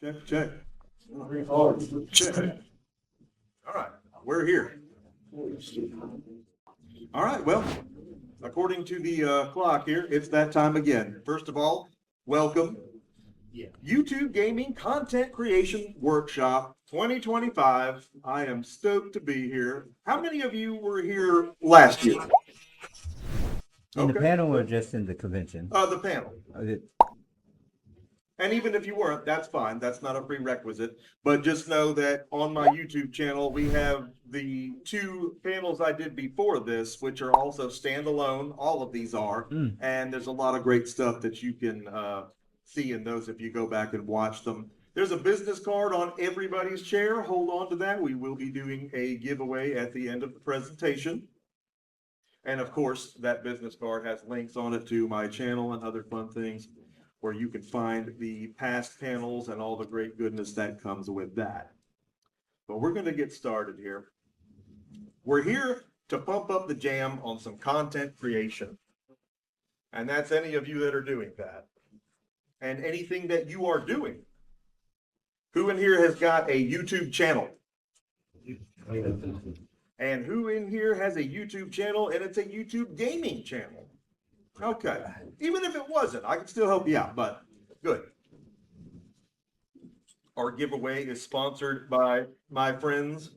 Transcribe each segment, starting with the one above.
Check, check. Check. All right, we're here. All right, well, according to the clock here, it's that time again. First of all, welcome. YouTube Gaming Content Creation Workshop 2025. I am stoked to be here. How many of you were here last year? In the panel or just in the convention? The panel. And even if you weren't, that's fine. That's not a prerequisite. But just know that on my YouTube channel, we have the two panels I did before this, which are also standalone. All of these are. And there's a lot of great stuff that you can see in those if you go back and watch them. There's a business card on everybody's chair. Hold on to that. We will be doing a giveaway at the end of the presentation. And of course, that business card has links on it to my channel and other fun things, where you can find the past panels and all the great goodness that comes with that. But we're going to get started here. We're here to pump up the jam on some content creation. And that's any of you that are doing that. And anything that you are doing. Who in here has got a YouTube channel? And who in here has a YouTube channel and it's a YouTube gaming channel? Okay, even if it wasn't, I can still help you out, but good. Our giveaway is sponsored by my friends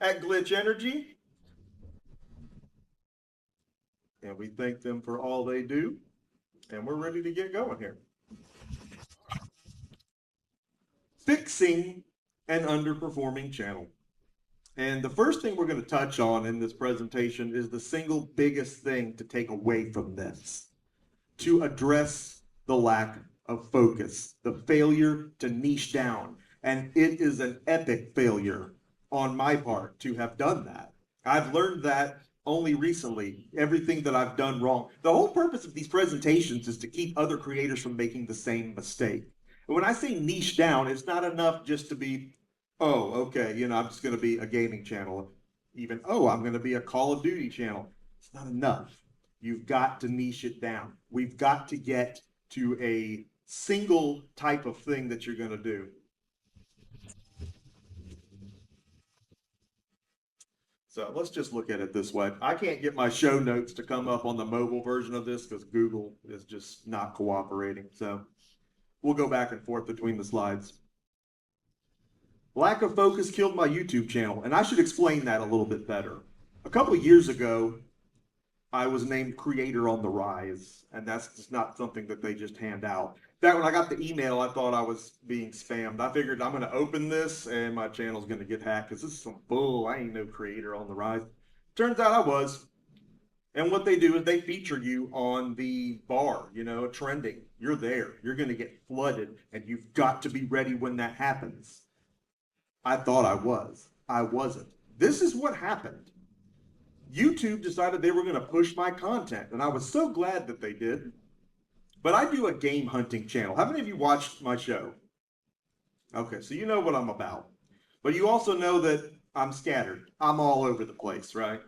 at Glitch Energy. And we thank them for all they do. And we're ready to get going here. Fixing an underperforming channel. And the first thing we're going to touch on in this presentation is the single biggest thing to take away from this. To address the lack of focus, the failure to niche down. And it is an epic failure on my part to have done that. I've learned that only recently, everything that I've done wrong. The whole purpose of these presentations is to keep other creators from making the same mistake. And when I say niche down, it's not enough just to be, oh, okay, I'm just going to be a gaming channel. Even, I'm going to be a Call of Duty channel. It's not enough. You've got to niche it down. We've got to get to a single type of thing that you're going to do. So let's just look at it this way. I can't get my show notes to come up on the mobile version of this because Google is just not cooperating. So we'll go back and forth between the slides. Lack of focus killed my YouTube channel, and I should explain that a little bit better. A couple of years ago, I was named Creator on the Rise, and that's just not something that they just hand out. In fact, when I got the email, I thought I was being spammed. I figured I'm going to open this, and my channel's going to get hacked, because this is some bull. I ain't no Creator on the Rise. Turns out I was. And what they do is they feature you on the bar, trending. You're there. You're going to get flooded, and you've got to be ready when that happens. I thought I was. I wasn't. This is what happened. YouTube decided they were going to push my content, and I was so glad that they did. But I do a game hunting channel. How many of you watched my show? Okay, so you know what I'm about. But you also know that I'm scattered. I'm all over the place, right?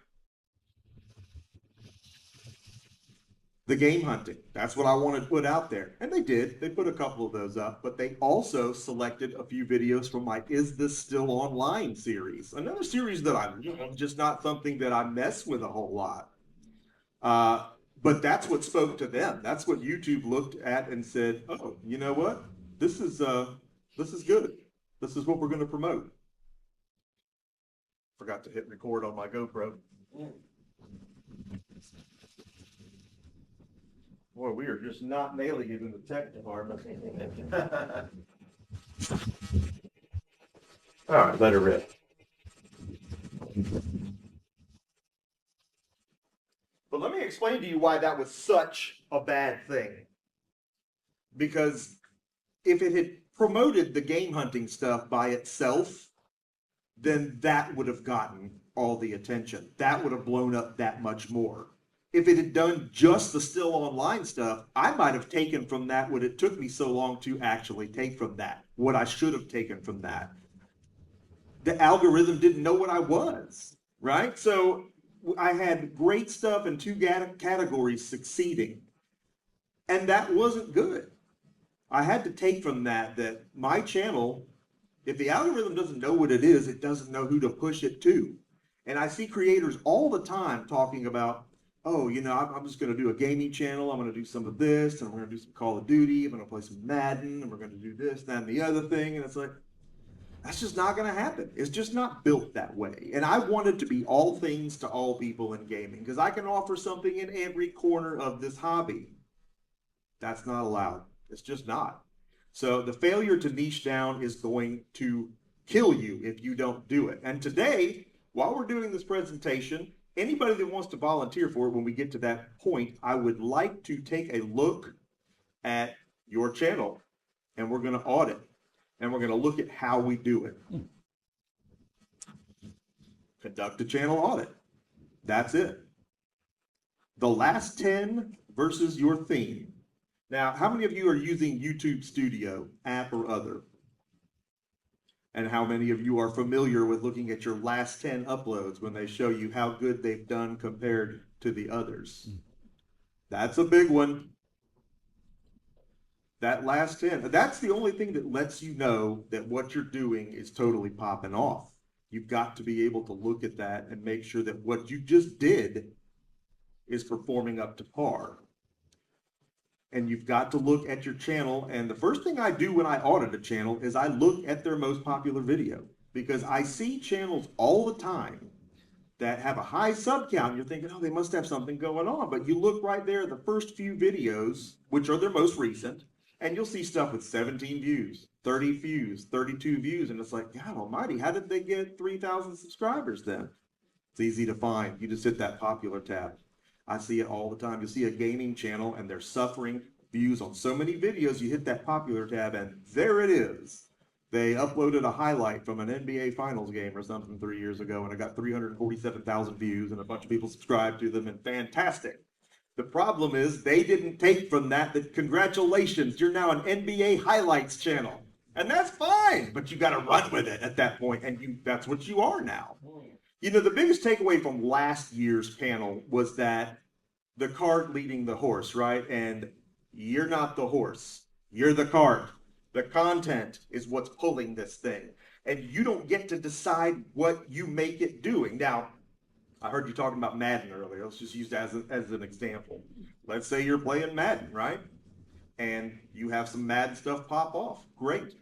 The game hunting. That's what I wanted to put out there. And they did. They put a couple of those up. But they also selected a few videos from my Is This Still Online series. Another series that I love, just not something that I mess with a whole lot. But that's what spoke to them. That's what YouTube looked at and said, oh, you know what? This is good. This is what we're going to promote. Forgot to hit record on my GoPro. Boy, we are just not nailing it in the tech department. All right, let her rip. But let me explain to you why that was such a bad thing. Because if it had promoted the game hunting stuff by itself, then that would have gotten all the attention. That would have blown up that much more. If it had done just the still online stuff, I might have taken from that what it took me so long to actually take from that, what I should have taken from that. The algorithm didn't know what I was, right? So I had great stuff in two categories succeeding, and that wasn't good. I had to take from that my channel, if the algorithm doesn't know what it is, it doesn't know who to push it to. And I see creators all the time talking about, oh, I'm just going to do a gaming channel. I'm going to do some of this, and I'm going to do some Call of Duty. I'm going to play some Madden, and we're going to do this, that, and the other thing. And it's like, that's just not going to happen. It's just not built that way. And I wanted to be all things to all people in gaming because I can offer something in every corner of this hobby. That's not allowed. It's just not. So the failure to niche down is going to kill you if you don't do it. And today, while we're doing this presentation, anybody that wants to volunteer for it, when we get to that point, I would like to take a look at your channel, and we're going to audit, and we're going to look at how we do it. Conduct a channel audit. That's it. The last 10 versus your theme. Now, how many of you are using YouTube Studio, app or other? And how many of you are familiar with looking at your last 10 uploads when they show you how good they've done compared to the others? That's a big one. That last 10, that's the only thing that lets you know that what you're doing is totally popping off. You've got to be able to look at that and make sure that what you just did is performing up to par. And you've got to look at your channel. And the first thing I do when I audit a channel is I look at their most popular video, because I see channels all the time that have a high sub count. You're thinking, oh, they must have something going on. But you look right there, the first few videos, which are their most recent, and you'll see stuff with 17 views, 30 views, 32 views. And it's like, God almighty, how did they get 3,000 subscribers then? It's easy to find. You just hit that popular tab. I see it all the time. You see a gaming channel and they're suffering views on so many videos. You hit that popular tab and there it is. They uploaded a highlight from an NBA Finals game or something 3 years ago, and it got 347,000 views, and a bunch of people subscribed to them, and fantastic. The problem is they didn't take from that congratulations, you're now an NBA highlights channel. And that's fine, but you got to run with it at that point, and that's what you are now. The biggest takeaway from last year's panel was that the cart leading the horse, right? And you're not the horse, you're the cart. The content is what's pulling this thing. And you don't get to decide what you make it doing. Now, I heard you talking about Madden earlier. Let's just use that as an example. Let's say you're playing Madden, right? And you have some Madden stuff pop off. Great.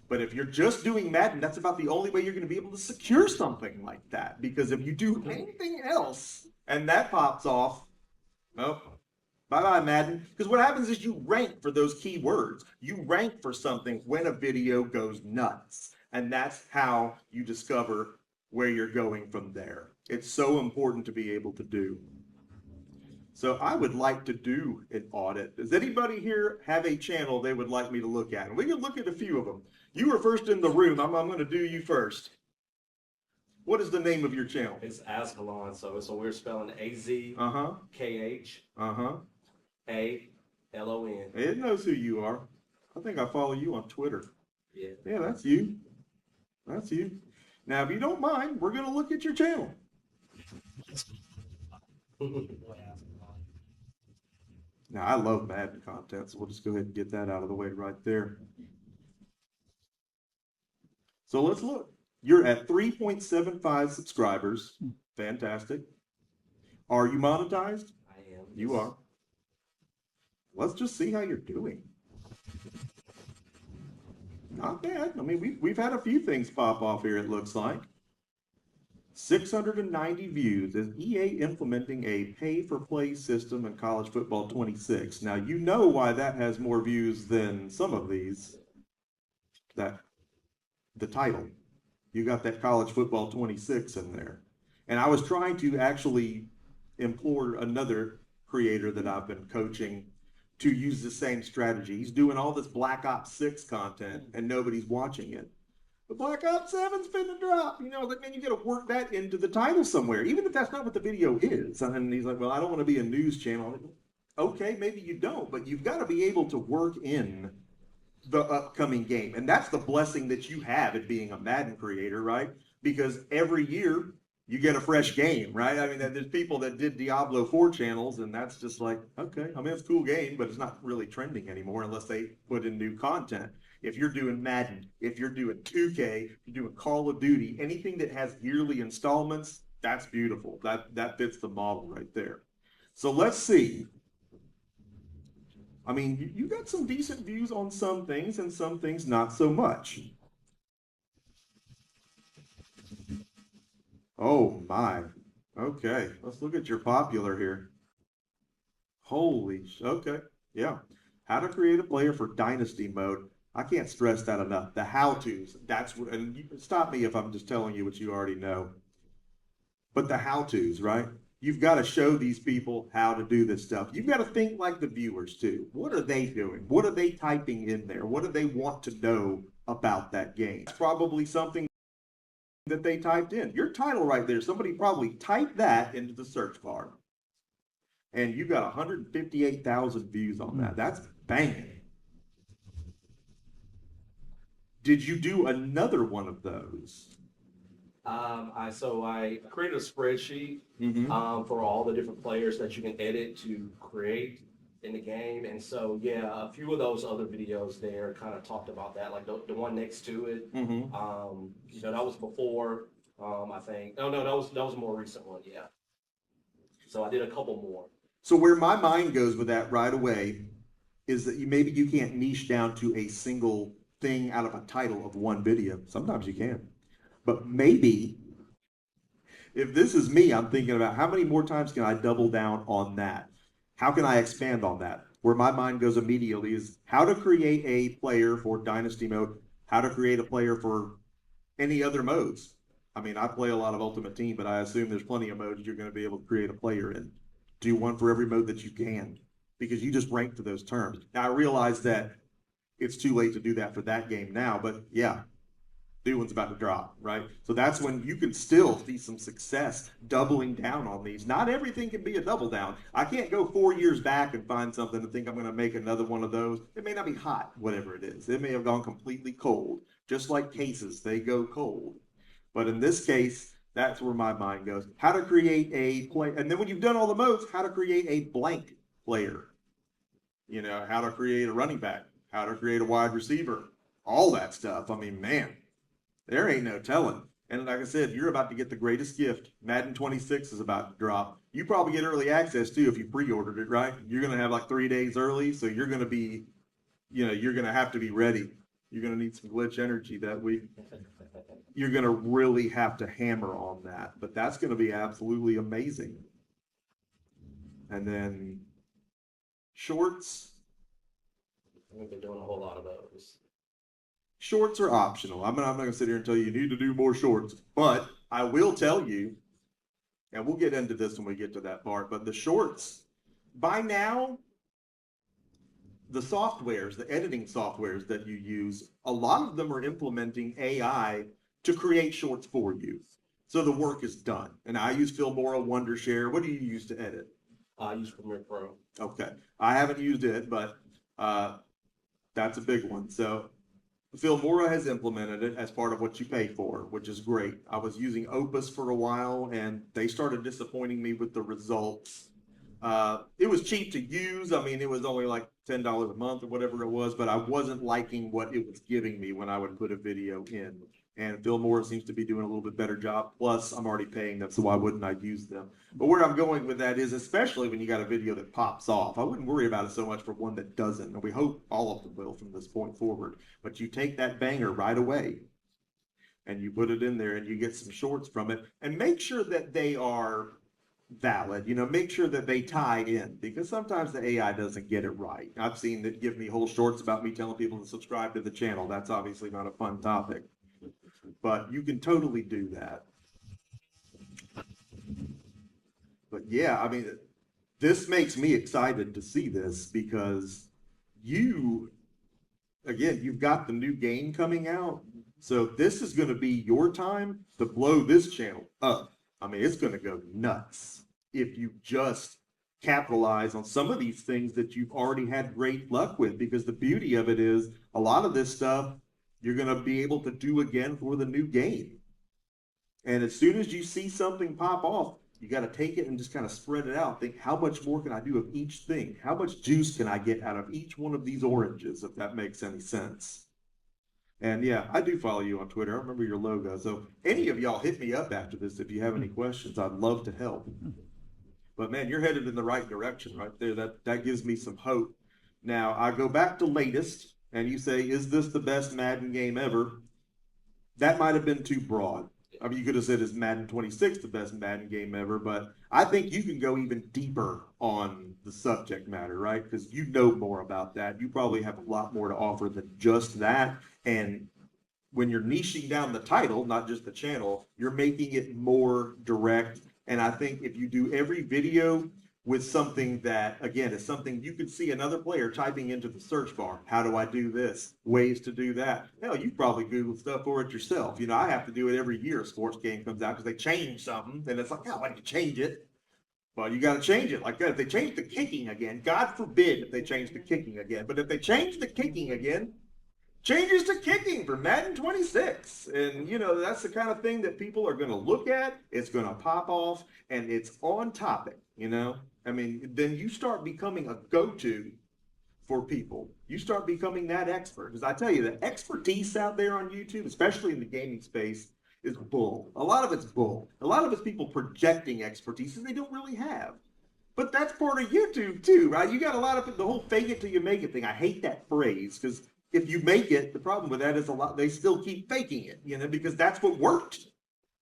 But if you're just doing Madden, that's about the only way you're going to be able to secure something like that. Because if you do anything else and that pops off, well, bye-bye, Madden. Because what happens is you rank for those keywords. You rank for something when a video goes nuts. And that's how you discover where you're going from there. It's so important to be able to do. So I would like to do an audit. Does anybody here have a channel they would like me to look at? And we can look at a few of them. You were first in the room. I'm going to do you first. What is the name of your channel? It's Ascalon, so we're spelling A-Z-K-H A-L-O-N. It knows who you are. I think I follow you on Twitter. Yeah. Yeah, that's you. That's you. Now, if you don't mind, we're going to look at your channel. Now, I love Madden content, so we'll just go ahead and get that out of the way right there. So let's look. You're at 3.75 subscribers. Fantastic. Are you monetized? I am. You are. Let's just see how you're doing. Not bad. I mean, we've had a few things pop off here, it looks like. 690 views. Is EA implementing a pay-for-play system in College Football 26? Now, you know why that has more views than some of these. The title. You got that College Football 26 in there. And I was trying to actually implore another creator that I've been coaching to use the same strategy. He's doing all this Black Ops 6 content and nobody's watching it. The Black Ops 7's finna drop. You know, man, you got to work that into the title somewhere, even if that's not what the video is. And he's like, well, I don't want to be a news channel. Okay, maybe you don't, but you've got to be able to work in the upcoming game. And that's the blessing that you have at being a Madden creator, right? Because every year you get a fresh game, right? I mean, there's people that did Diablo 4 channels, and that's just like, okay, I mean, it's a cool game, but it's not really trending anymore unless they put in new content. If you're doing Madden, if you're doing 2K, if you're doing Call of Duty, anything that has yearly installments, that's beautiful. That fits the model right there. So let's see. I mean, you got some decent views on some things and some things not so much. Oh my. Okay, let's look at your popular here. Okay, yeah. How to create a player for Dynasty mode. I can't stress that enough. The how-tos, that's what, and you, stop me if I'm just telling you what you already know. But the how-tos, right? You've got to show these people how to do this stuff. You've got to think like the viewers too. What are they doing? What are they typing in there? What do they want to know about that game? It's probably something that they typed in. Your title right there, somebody probably typed that into the search bar. And you got 158,000 views on that. That's banging. Did you do another one of those? I created a spreadsheet for all the different players that you can edit to create in the game. And so, yeah, a few of those other videos there kind of talked about that, like the one next to it. You know, that was before, I think. Oh, no, that was a more recent one, yeah. So I did a couple more. So where my mind goes with that right away is that maybe you can't niche down to a single thing out of a title of one video. Sometimes you can. But maybe if this is me, I'm thinking about how many more times can I double down on that? How can I expand on that? Where my mind goes immediately is how to create a player for Dynasty mode, how to create a player for any other modes. I mean, I play a lot of Ultimate Team, but I assume there's plenty of modes you're going to be able to create a player in. Do one for every mode that you can, because you just rank to those terms. Now, I realize that it's too late to do that for that game now, but yeah, new one's about to drop, right? So that's when you can still see some success doubling down on these. Not everything can be a double down. I can't go 4 years back and find something and think I'm going to make another one of those. It may not be hot, whatever it is. It may have gone completely cold, just like cases, they go cold. But in this case, that's where my mind goes. How to create a play, and then when you've done all the modes, how to create a blank player. You know, how to create a running back, how to create a wide receiver, all that stuff. I mean, man, there ain't no telling. And like I said, you're about to get the greatest gift. Madden 26 is about to drop. You probably get early access too if you pre-ordered it, right? You're going to have like 3 days early, so you're going to be, you know, you're going to have to be ready. You're going to need some glitch energy that week. You're going to really have to hammer on that. But that's going to be absolutely amazing. And then shorts. We've been doing a whole lot of those. Shorts are optional. I'm not going to sit here and tell you you need to do more shorts. But I will tell you, and we'll get into this when we get to that part, but the shorts, by now, the softwares, the editing softwares that you use, a lot of them are implementing AI to create shorts for you. So the work is done. And I use Filmora, Wondershare. What do you use to edit? I use Premiere Pro. Okay. I haven't used it, but that's a big one. So Filmora has implemented it as part of what you pay for, which is great. I was using Opus for a while, and they started disappointing me with the results. It was cheap to use. I mean, it was only like $10 a month or whatever it was, but I wasn't liking what it was giving me when I would put a video in. And Filmora seems to be doing a little bit better job. Plus, I'm already paying them, so why wouldn't I use them? But where I'm going with that is, especially when you got a video that pops off, I wouldn't worry about it so much for one that doesn't. And we hope all of them will from this point forward. But you take that banger right away, and you put it in there, and you get some shorts from it, and make sure that they are valid. You know, make sure that they tie in, because sometimes the AI doesn't get it right. I've seen that give me whole shorts about me telling people to subscribe to the channel. That's obviously not a fun topic, but you can totally do that. But yeah, I mean, this makes me excited to see this, because you, again, you've got the new game coming out. So this is going to be your time to blow this channel up. I mean, it's going to go nuts if you just capitalize on some of these things that you've already had great luck with, because the beauty of it is a lot of this stuff you're going to be able to do again for the new game. And as soon as you see something pop off, you got to take it and just kind of spread it out. Think, how much more can I do of each thing? How much juice can I get out of each one of these oranges, if that makes any sense? And yeah, I do follow you on Twitter. I remember your logo. So any of y'all hit me up after this if you have any questions. I'd love to help. But man, you're headed in the right direction right there. That gives me some hope. Now I go back to latest, and you say, "Is this the best Madden game ever?" That might have been too broad. I mean, you could have said, "Is Madden 26 the best Madden game ever?" But I think you can go even deeper on the subject matter, right? Because you know more about that. You probably have a lot more to offer than just that. And when you're niching down the title, not just the channel, you're making it more direct. And I think if you do every video with something that, again, is something you could see another player typing into the search bar. How do I do this? Ways to do that. Hell, you probably Google stuff for it yourself. You know, I have to do it every year a sports game comes out because they change something. And it's like, oh, why did you change it? Well, you got to change it like that. If they change the kicking again, God forbid if they change the kicking again. But if they change the kicking again, changes to kicking for Madden 26. And, you know, that's the kind of thing that people are going to look at. It's going to pop off, and it's on topic, you know? I mean, then you start becoming a go-to for people. You start becoming that expert. Because I tell you, the expertise out there on YouTube, especially in the gaming space, is bull. A lot of it's bull. A lot of it's people projecting expertise that they don't really have. But that's part of YouTube too, right? You got a lot of the whole fake it till you make it thing. I hate that phrase because if you make it, the problem with that is a lot, they still keep faking it, you know, because that's what worked.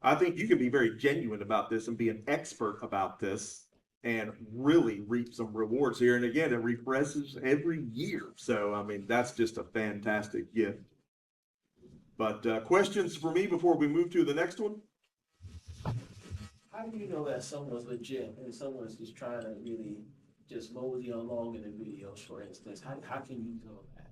I think you can be very genuine about this and be an expert about this and really reap some rewards here. And again, it refreshes every year. So, I mean, that's just a fantastic gift. But questions for me before we move to the next one? How do you know that someone's legit and someone's just trying to really just mosey along in the videos, for instance? How can you tell that?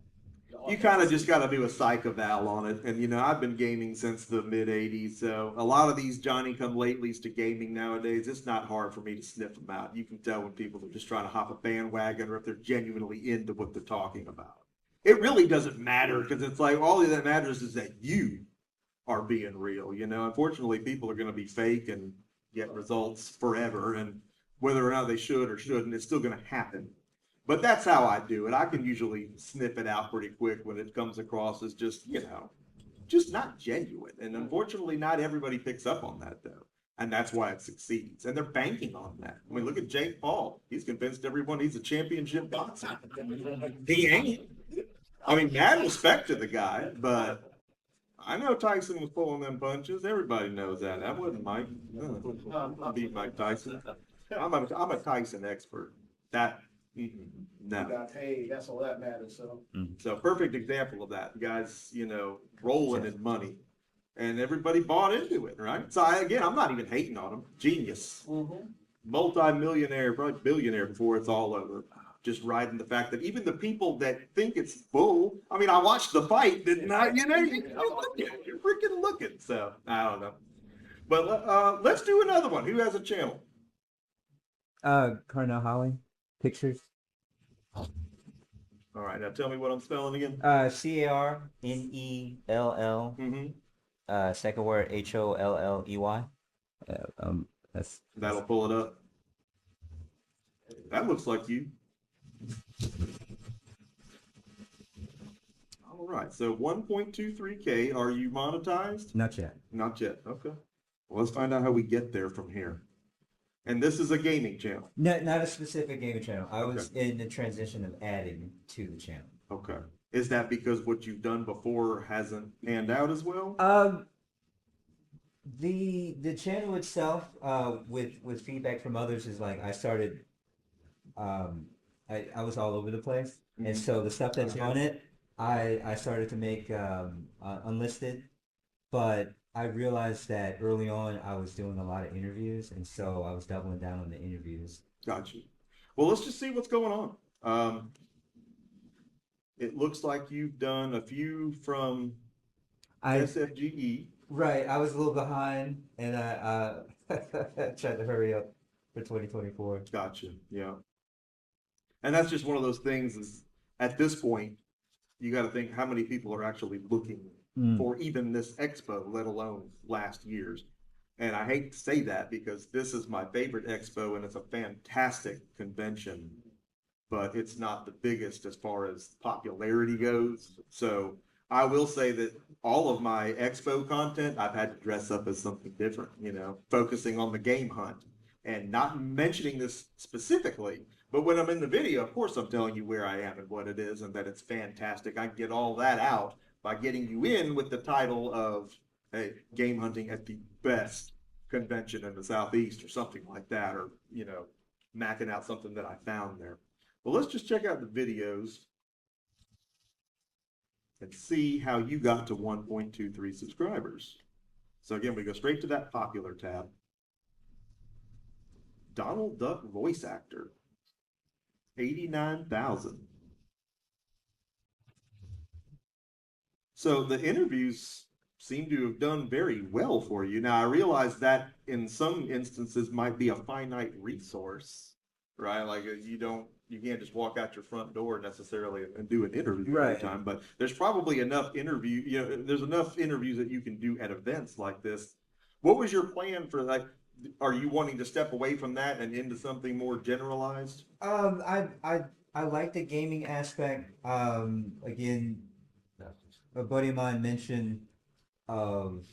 You kind of just got to do a psych eval on it. And, you know, I've been gaming since the mid 80s. So a lot of these Johnny come latelys to gaming nowadays, it's not hard for me to sniff them out. You can tell when people are just trying to hop a bandwagon or if they're genuinely into what they're talking about. It really doesn't matter because it's like all that matters is that you are being real. You know, unfortunately, people are going to be fake and get results forever. And whether or not they should or shouldn't, it's still going to happen. But that's how I do it. I can usually sniff it out pretty quick when it comes across as just, you know, just not genuine. And unfortunately, not everybody picks up on that, though. And that's why it succeeds. And they're banking on that. I mean, look at Jake Paul. He's convinced everyone he's a championship boxer. He ain't. I mean, mad respect to the guy, but I know Tyson was pulling them punches. Everybody knows that. That wasn't Mike. I beat Mike Tyson. I'm a Tyson expert. That no. Got paid. That's all that matters. So perfect example of that. Guys, you know, rolling in money. And everybody bought into it, right? So I'm not even hating on him. Genius. Multi-millionaire, probably billionaire before it's all over. Just riding the fact that even the people that think it's bull, I mean, I watched the fight, didn't I? You know, you're freaking looking. So I don't know. But let's do another one. Who has a channel? Carnell Holley, pictures. All right, now tell me what I'm spelling again. Carnell. Second word Holley. That'll pull it up. That looks like you. All right, so 1.23K. Are you monetized? Not yet. Not yet. Okay. Well, let's find out how we get there from here. And this is a gaming channel. No, not a specific gaming channel. I was in the transition of adding to the channel. Okay. Is that because what you've done before hasn't panned out as well? The channel itself, with feedback from others, is like I started. I was all over the place, and so the stuff that's on it, I started to make unlisted, but I realized that early on I was doing a lot of interviews, and so I was doubling down on the interviews. Got you. Well, let's just see what's going on. It looks like you've done a few from SFGE. Right, I was a little behind, and I tried to hurry up for 2024. Gotcha. Yeah. And that's just one of those things is at this point, you got to think how many people are actually looking for even this expo, let alone last year's. And I hate to say that because this is my favorite expo and it's a fantastic convention, but it's not the biggest as far as popularity goes. So I will say that all of my expo content, I've had to dress up as something different, focusing on the game hunt and not mentioning this specifically. But when I'm in the video, of course, I'm telling you where I am and what it is and that it's fantastic. I get all that out by getting you in with the title of, hey, game hunting at the best convention in the Southeast or something like that, or, macking out something that I found there. Well, let's just check out the videos and see how you got to 1.23 subscribers. So again, we go straight to that popular tab. Donald Duck voice actor, 89,000. So the interviews seem to have done very well for you. Now I realize that in some instances might be a finite resource, right? Like you can't just walk out your front door necessarily and do an interview every time, but there's probably enough there's enough interviews that you can do at events like this. What was your plan for are you wanting to step away from that and into something more generalized? I like the gaming aspect. Again, a buddy of mine mentioned of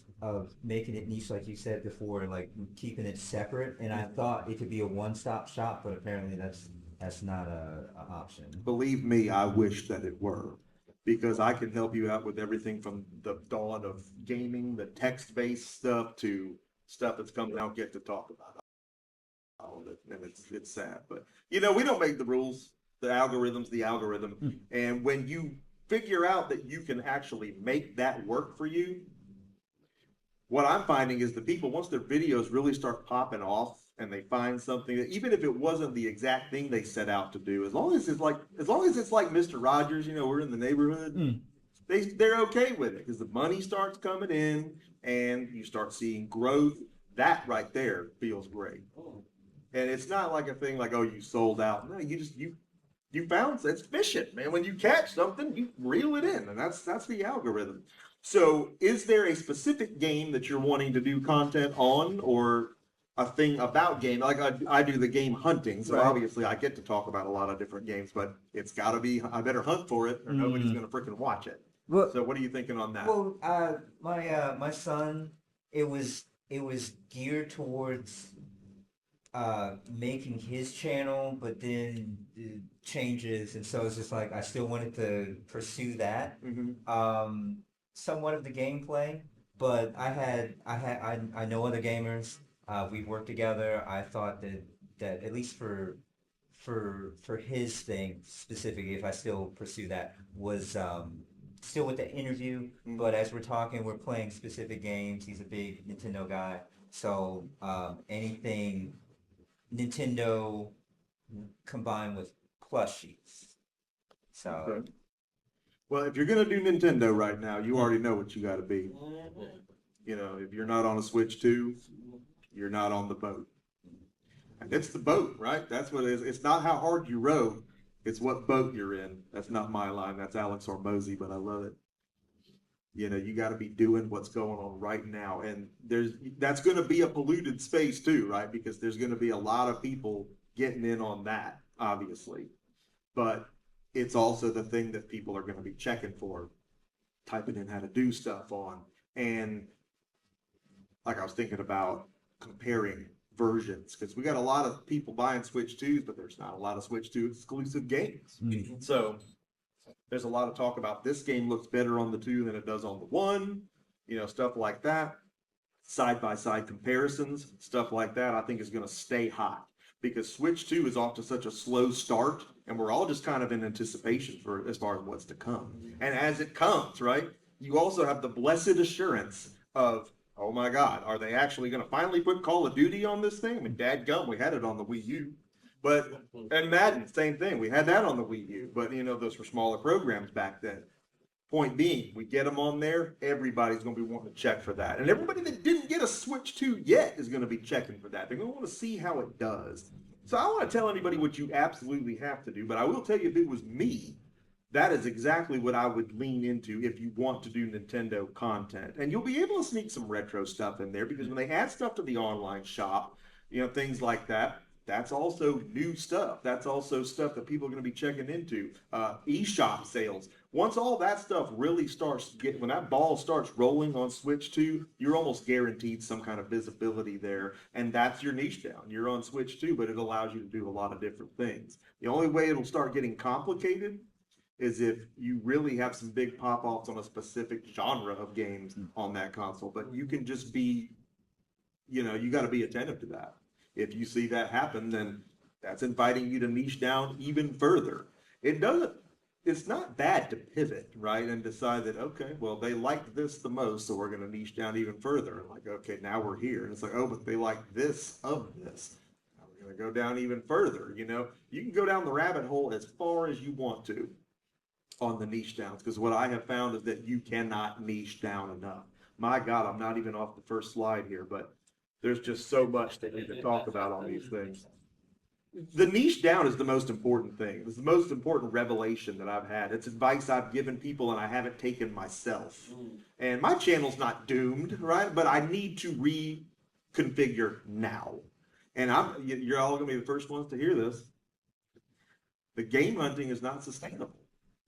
making it niche, like you said before, like keeping it separate, and I thought it could be a one-stop shop, but apparently that's not a option. Believe me, I wish that it were, because I can help you out with everything from the dawn of gaming, the text-based stuff, to stuff that's coming out, get to talk about all of it, and it's sad, but we don't make the rules. The algorithm's the algorithm, and when you figure out that you can actually make that work for you, what I'm finding is the people, once their videos really start popping off and they find something that, even if it wasn't the exact thing they set out to do, as long as it's like Mr. Rogers, we're in the neighborhood, they're okay with it because the money starts coming in and you start seeing growth. That right there feels great. And it's not like a thing like, oh, you sold out. No, you found, it's fishing, man. When you catch something, you reel it in, and that's the algorithm. So is there a specific game that you're wanting to do content on, or a thing about game? Like I do the game hunting, so obviously I get to talk about a lot of different games, but it's got to be, I better hunt for it or nobody's going to freaking watch it. Well, so what are you thinking on that? Well, my son, it was geared towards making his channel, but then changes, and so it's just like I still wanted to pursue that. Somewhat of the gameplay, but I know other gamers. We've worked together. I thought that at least for his thing specifically, if I still pursue that, was still with the interview. But as we're talking, we're playing specific games. He's a big Nintendo guy, so anything Nintendo combined with plushies. So. Okay. Well, if you're going to do Nintendo right now, you already know what you got to be. If you're not on a Switch 2, you're not on the boat. And it's the boat, right? That's what it is. It's not how hard you row. It's what boat you're in. That's not my line. That's Alex Hormozy, but I love it. You got to be doing what's going on right now. And that's going to be a polluted space too, right? Because there's going to be a lot of people getting in on that, obviously. But it's also the thing that people are going to be checking for, typing in how to do stuff on. And like I was thinking about comparing versions, because we got a lot of people buying Switch 2s, but there's not a lot of Switch 2 exclusive games. So there's a lot of talk about this game looks better on the 2 than it does on the 1, stuff like that. Side-by-side comparisons, stuff like that, I think is going to stay hot, because Switch 2 is off to such a slow start, and we're all just kind of in anticipation for as far as what's to come. And as it comes, right, you also have the blessed assurance of, oh my God, are they actually going to finally put Call of Duty on this thing? I mean, dadgum, we had it on the Wii U. And Madden, same thing. We had that on the Wii U, but those were smaller programs back then. Point being, we get them on there, everybody's going to be wanting to check for that. And everybody that didn't get a Switch 2 yet is going to be checking for that. They're going to want to see how it does. So I don't want to tell anybody what you absolutely have to do, but I will tell you, if it was me, that is exactly what I would lean into if you want to do Nintendo content. And you'll be able to sneak some retro stuff in there because when they add stuff to the online shop, things like that, that's also new stuff. That's also stuff that people are going to be checking into. eShop sales. Once all that stuff really starts when that ball starts rolling on Switch 2, you're almost guaranteed some kind of visibility there. And that's your niche down. You're on Switch 2, but it allows you to do a lot of different things. The only way it'll start getting complicated is if you really have some big pop-offs on a specific genre of games on that console. But you can just be, you got to be attentive to that. If you see that happen, then that's inviting you to niche down even further. It's not bad to pivot, right? And decide that, okay, well, they liked this the most, so we're going to niche down even further. Like, okay, now we're here. And it's like, oh, but they like this of this. Now we're going to go down even further. You can go down the rabbit hole as far as you want to on the niche downs, because what I have found is that you cannot niche down enough. My God, I'm not even off the first slide here, but there's just so much that you can talk about on these things. The niche down is the most important thing. It's the most important revelation that I've had. It's advice I've given people and I haven't taken myself. And my channel's not doomed, right? But I need to reconfigure now. And you're all gonna be the first ones to hear this. The game hunting is not sustainable.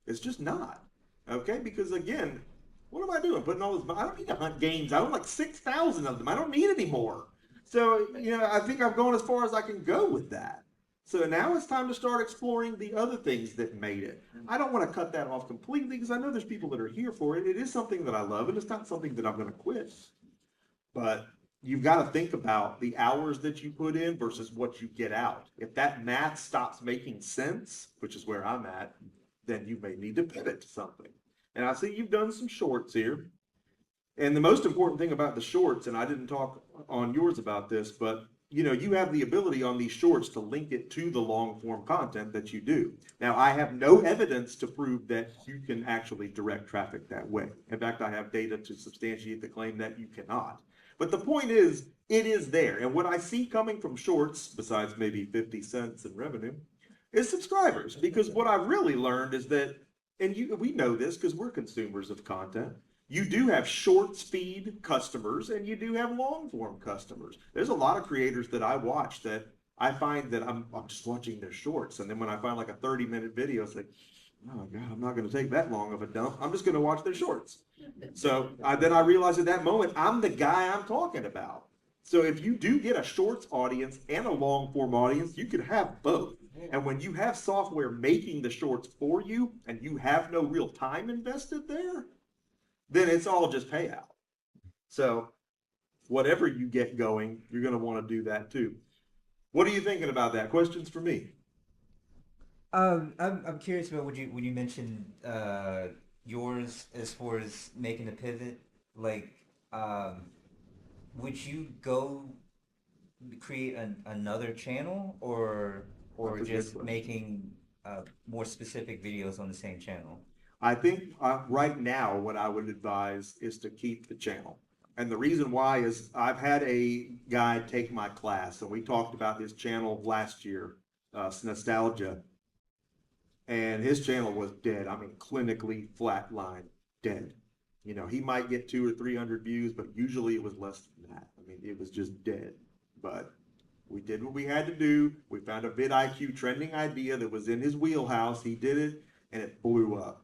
It's just not. Okay? Because again, what am I doing? Putting all this, I don't need to hunt games. I own like 6,000 of them. I don't need any more. So, I think I've gone as far as I can go with that. So now it's time to start exploring the other things that made it. I don't want to cut that off completely because I know there's people that are here for it. It is something that I love and it's not something that I'm going to quit. But you've got to think about the hours that you put in versus what you get out. If that math stops making sense, which is where I'm at, then you may need to pivot to something. And I see you've done some shorts here. And the most important thing about the shorts, and I didn't talk on yours about this, but you have the ability on these shorts to link it to the long form content that you do. Now, I have no evidence to prove that you can actually direct traffic that way. In fact, I have data to substantiate the claim that you cannot. But the point is, it is there. And what I see coming from shorts, besides maybe 50 cents in revenue, is subscribers. Because what I've really learned is that, and we know this because we're consumers of content, you do have shorts feed customers and you do have long form customers. There's a lot of creators that I watch that I find that I'm just watching their shorts. And then when I find like a 30-minute video, it's like, oh God, I'm not going to take that long of a dump. I'm just going to watch their shorts. So then I realize at that moment, I'm the guy I'm talking about. So if you do get a shorts audience and a long form audience, you can have both. And when you have software making the shorts for you and you have no real time invested there, then it's all just payout. So whatever you get going, you're going to want to do that too. What are you thinking about that? Questions for me? I'm curious about when you mentioned yours as far as making a pivot. Like, would you go create another channel or just making more specific videos on the same channel? I think right now what I would advise is to keep the channel. And the reason why is I've had a guy take my class, and we talked about his channel last year, Nostalgia, and his channel was dead. I mean, clinically flatline, dead. He might get 200 or 300 views, but usually it was less than that. I mean, it was just dead. But we did what we had to do. We found a vidIQ trending idea that was in his wheelhouse. He did it, and it blew up.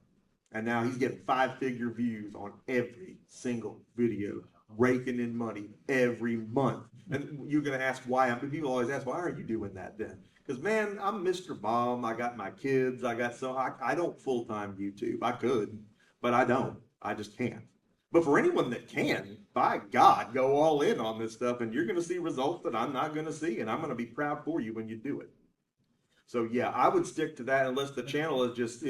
And now he's getting 5-figure views on every single video, raking in money every month. And you're going to ask why. People always ask, why are you doing that then? Because, man, I'm Mr. Mom. I got my kids. I don't full-time YouTube. I could, but I don't. I just can't. But for anyone that can, by God, go all in on this stuff, and you're going to see results that I'm not going to see, and I'm going to be proud for you when you do it. So yeah, I would stick to that unless the channel is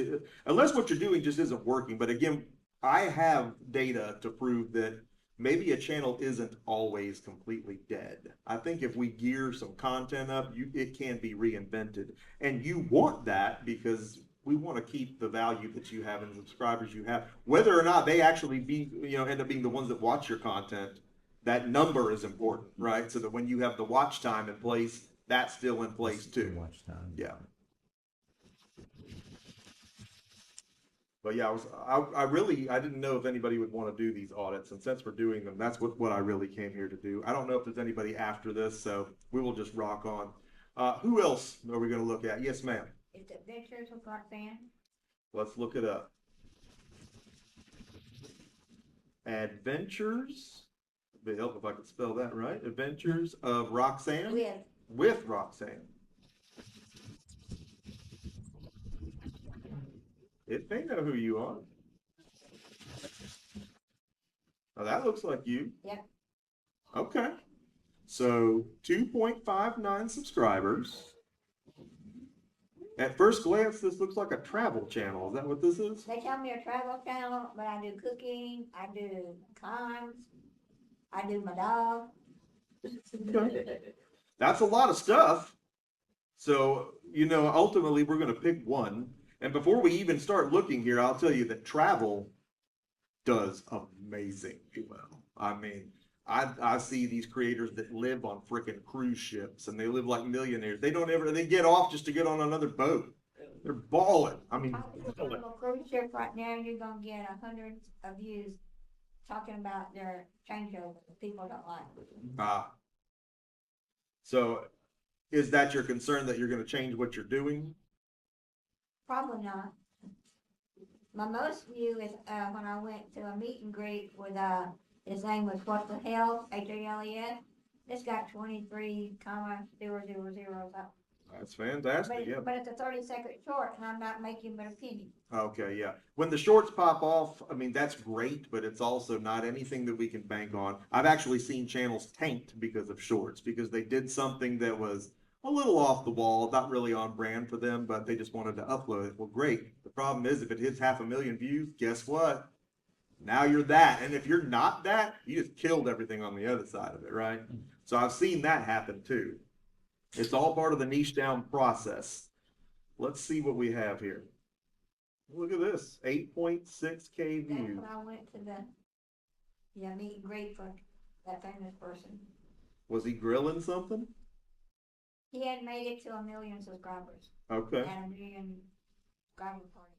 unless what you're doing just isn't working. But again, I have data to prove that maybe a channel isn't always completely dead. I think if we gear some content up, it can be reinvented. And you want that because we want to keep the value that you have and the subscribers you have. Whether or not they actually end up being the ones that watch your content, that number is important, right? So that when you have the watch time in place, that's still in place too. Watch time. Yeah. But yeah, I didn't know if anybody would want to do these audits, and since we're doing them, that's what I really came here to do. I don't know if there's anybody after this, so we will just rock on. Who else are we going to look at? Yes, ma'am. Is the Adventures of Roxanne? Let's look it up. Adventures. It'd help if I could spell that right. Adventures of Roxanne. With Roxanne. It may know who you are. Oh, that looks like you. Yep. Okay. So 2.59 subscribers. At first glance, this looks like a travel channel. Is that what this is? They tell me a travel channel, but I do cooking, I do cons, I do my dog. That's a lot of stuff. So, ultimately we're going to pick one. And before we even start looking here, I'll tell you that travel does amazingly well. I mean, I see these creators that live on freaking cruise ships and they live like millionaires. They get off just to get on another boat. They're balling. I mean, On a cruise ship right now, you're gonna get 100 of views talking about their changeover that people don't like. So is that your concern that you're going to change what you're doing? Probably not. My most view is when I went to a meet and greet with his name was What the Hell, Hales. This got 23,000 up. That's fantastic. Yeah. But it's a 30-second short, and I'm not making but a penny. Okay, yeah. When the shorts pop off, I mean, that's great, but it's also not anything that we can bank on. I've actually seen channels tanked because of shorts, because they did something that was a little off the wall, not really on brand for them, but they just wanted to upload it. Well, great. The problem is if it hits 500,000 views, guess what? Now you're that. And if you're not that, you just killed everything on the other side of it, right? So I've seen that happen too. It's all part of the niche down process. Let's see what we have here. Look at this, 8.6K That's views. when I went to the meet and greet for that famous person. Was he grilling something? He had made it to 1 million subscribers. Okay. And a 1 million subscriber party.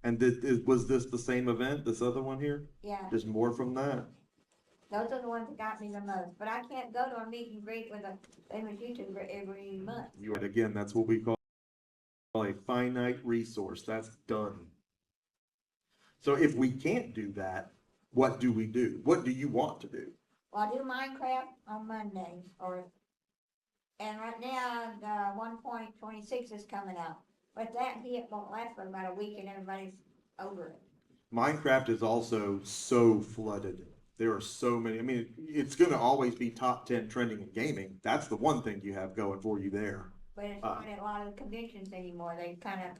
And was this the same event, this other one here? Yeah, Just more from that? those are the ones that got me the most. But I can't go to a meet and greet with a famous YouTuber every month. Again, that's what we call a finite resource. That's done. So if we can't do that, what do we do? What do you want to do? Well, I do Minecraft on Mondays, and right now the 1.26 is coming out. But that hit won't last for about a week, and everybody's over it. Minecraft is also so flooded. There are so many. I mean, it's going to always be top 10 trending in gaming. That's the one thing you have going for you there. But it's not at a lot of conventions anymore. They kind of.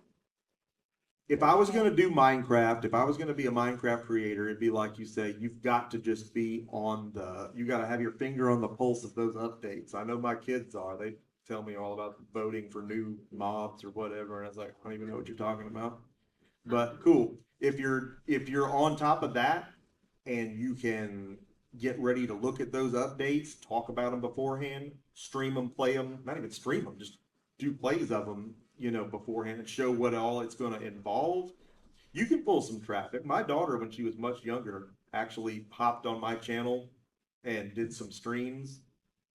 If I was going to do Minecraft, if I was going to be a Minecraft creator, it'd be like you say, you've got to just be you got to have your finger on the pulse of those updates. I know my kids are. They tell me all about voting for new mobs or whatever. And I was like, I don't even know what you're talking about. But cool. If you're on top of that and you can get ready to look at those updates, talk about them beforehand, stream them, play them, not even stream them, just do plays of them, beforehand and show what all it's going to involve, you can pull some traffic. My daughter, when she was much younger, actually popped on my channel and did some streams,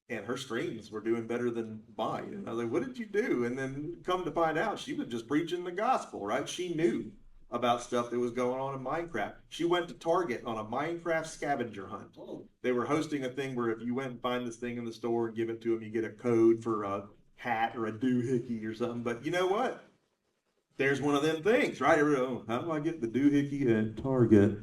and her streams were doing better than mine. And I was like, what did you do? And then come to find out, she was just preaching the gospel, right? She knew about stuff that was going on in Minecraft. She went to Target on a Minecraft scavenger hunt. They were hosting a thing where if you went and find this thing in the store and give it to them, you get a code for a hat or a doohickey or something. But you know what? There's one of them things, right? How do I get the doohickey at Target?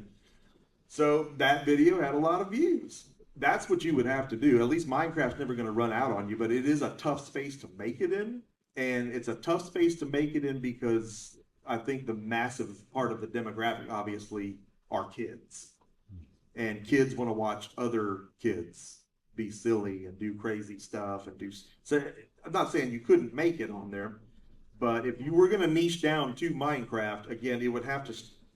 So that video had a lot of views. That's what you would have to do. At least Minecraft's never going to run out on you, but it is a tough space to make it in. And it's a tough space to make it in because I think the massive part of the demographic, obviously, are kids. And kids want to watch other kids be silly and do crazy stuff and do. So I'm not saying you couldn't make it on there, but if you were going to niche down to Minecraft, again, it would have to.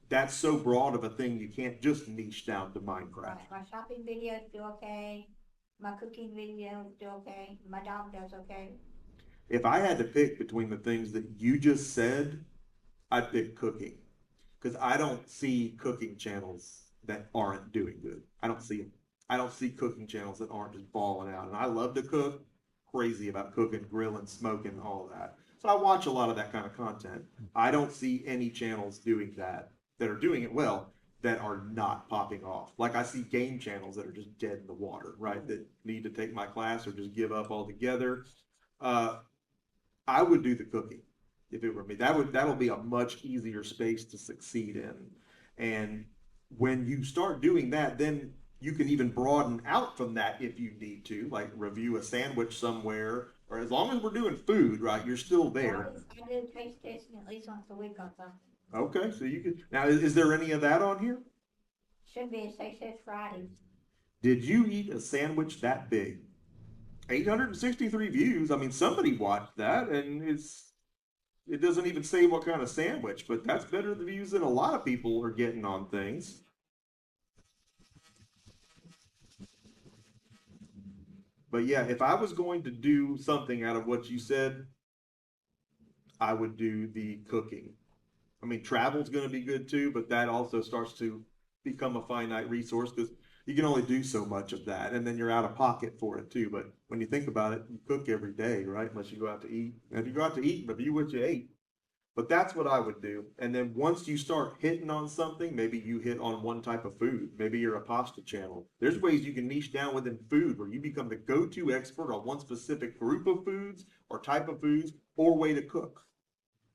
That's so broad of a thing, you can't just niche down to Minecraft. My shopping video is still okay. My cooking video is still okay. My dog does okay. If I had to pick between the things that you just said, I'd pick cooking. because I don't see cooking channels that aren't doing good. I don't see it. I don't see cooking channels that aren't just balling out. And I love to cook, crazy about cooking, grilling, smoking, all of that. So I watch a lot of that kind of content. I don't see any channels doing that are doing it well that are not popping off. Like I see game channels that are just dead in the water, right? That need to take my class or just give up altogether. I would do the cooking if it were me. That'll be a much easier space to succeed in. And when you start doing that, then you can even broaden out from that if you need to, like review a sandwich somewhere, or as long as we're doing food, right, you're still there. I do taste testing at least once a week on something. Okay, so you could, now, is there any of that on here? Should be, it says Fridays. Did you eat a sandwich that big? 863 views. I mean, somebody watched that, and it doesn't even say what kind of sandwich, but that's better the views than a lot of people are getting on things. But yeah, if I was going to do something out of what you said, I would do the cooking. I mean, travel's going to be good too, but that also starts to become a finite resource because you can only do so much of that, and then you're out of pocket for it too. But when you think about it, you cook every day, right? Unless you go out to eat. And if you go out to eat, review what you ate. But that's what I would do. And then once you start hitting on something, maybe you hit on one type of food. Maybe you're a pasta channel. There's ways you can niche down within food where you become the go-to expert on one specific group of foods or type of foods or way to cook.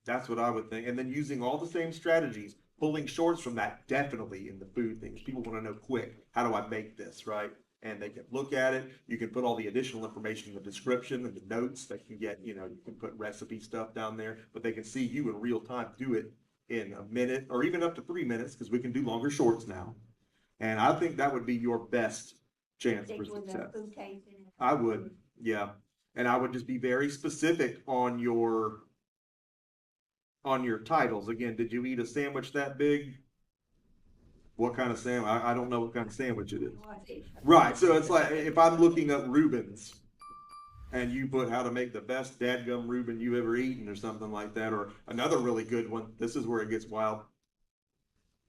That's what I would think. And then using all the same strategies, pulling shorts from that definitely in the food things. People want to know quick, how do I make this, right? And they can look at it. You can put all the additional information in the description and the notes. They can get, you can put recipe stuff down there, but they can see you in real time do it in a minute or even up to 3 minutes because we can do longer shorts now. And I think that would be your best chance for success. I would, yeah. And I would just be very specific on your titles. Again, did you eat a sandwich that big? What kind of sandwich? I don't know what kind of sandwich it is. Right, so it's like if I'm looking up Reubens and you put how to make the best dadgum Reuben you ever eaten or something like that, or another really good one, this is where it gets wild.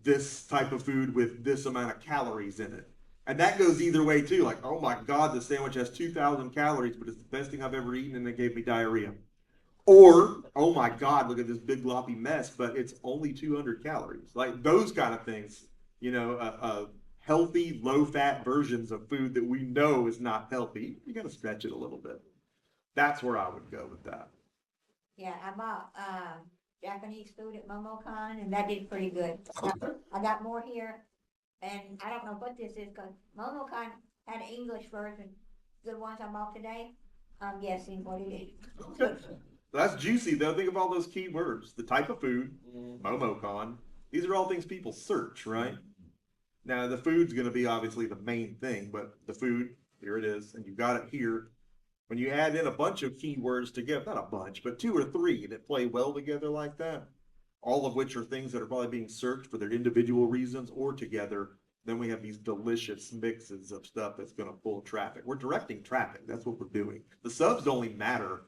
This type of food with this amount of calories in it. And that goes either way too. Like, oh my God, the sandwich has 2,000 calories, but it's the best thing I've ever eaten and it gave me diarrhea. Or, oh my God, look at this big gloppy mess, but it's only 200 calories. Like those kind of things, healthy, low-fat versions of food that we know is not healthy. You got to stretch it a little bit. That's where I would go with that. Yeah, I bought Japanese food at MomoCon, and that did pretty good. I got more here, and I don't know what this is because MomoCon had an English version. The ones I bought today, I'm guessing what it is. Okay. That's juicy though. Think of all those key words. The type of food, MomoCon. These are all things people search, right? Now the food's going to be obviously the main thing, but the food, here it is, and you got it here. When you add in a bunch of keywords together, not a bunch, but 2 or 3 that play well together like that, all of which are things that are probably being searched for their individual reasons or together, then we have these delicious mixes of stuff that's going to pull traffic. We're directing traffic. That's what we're doing. The subs only matter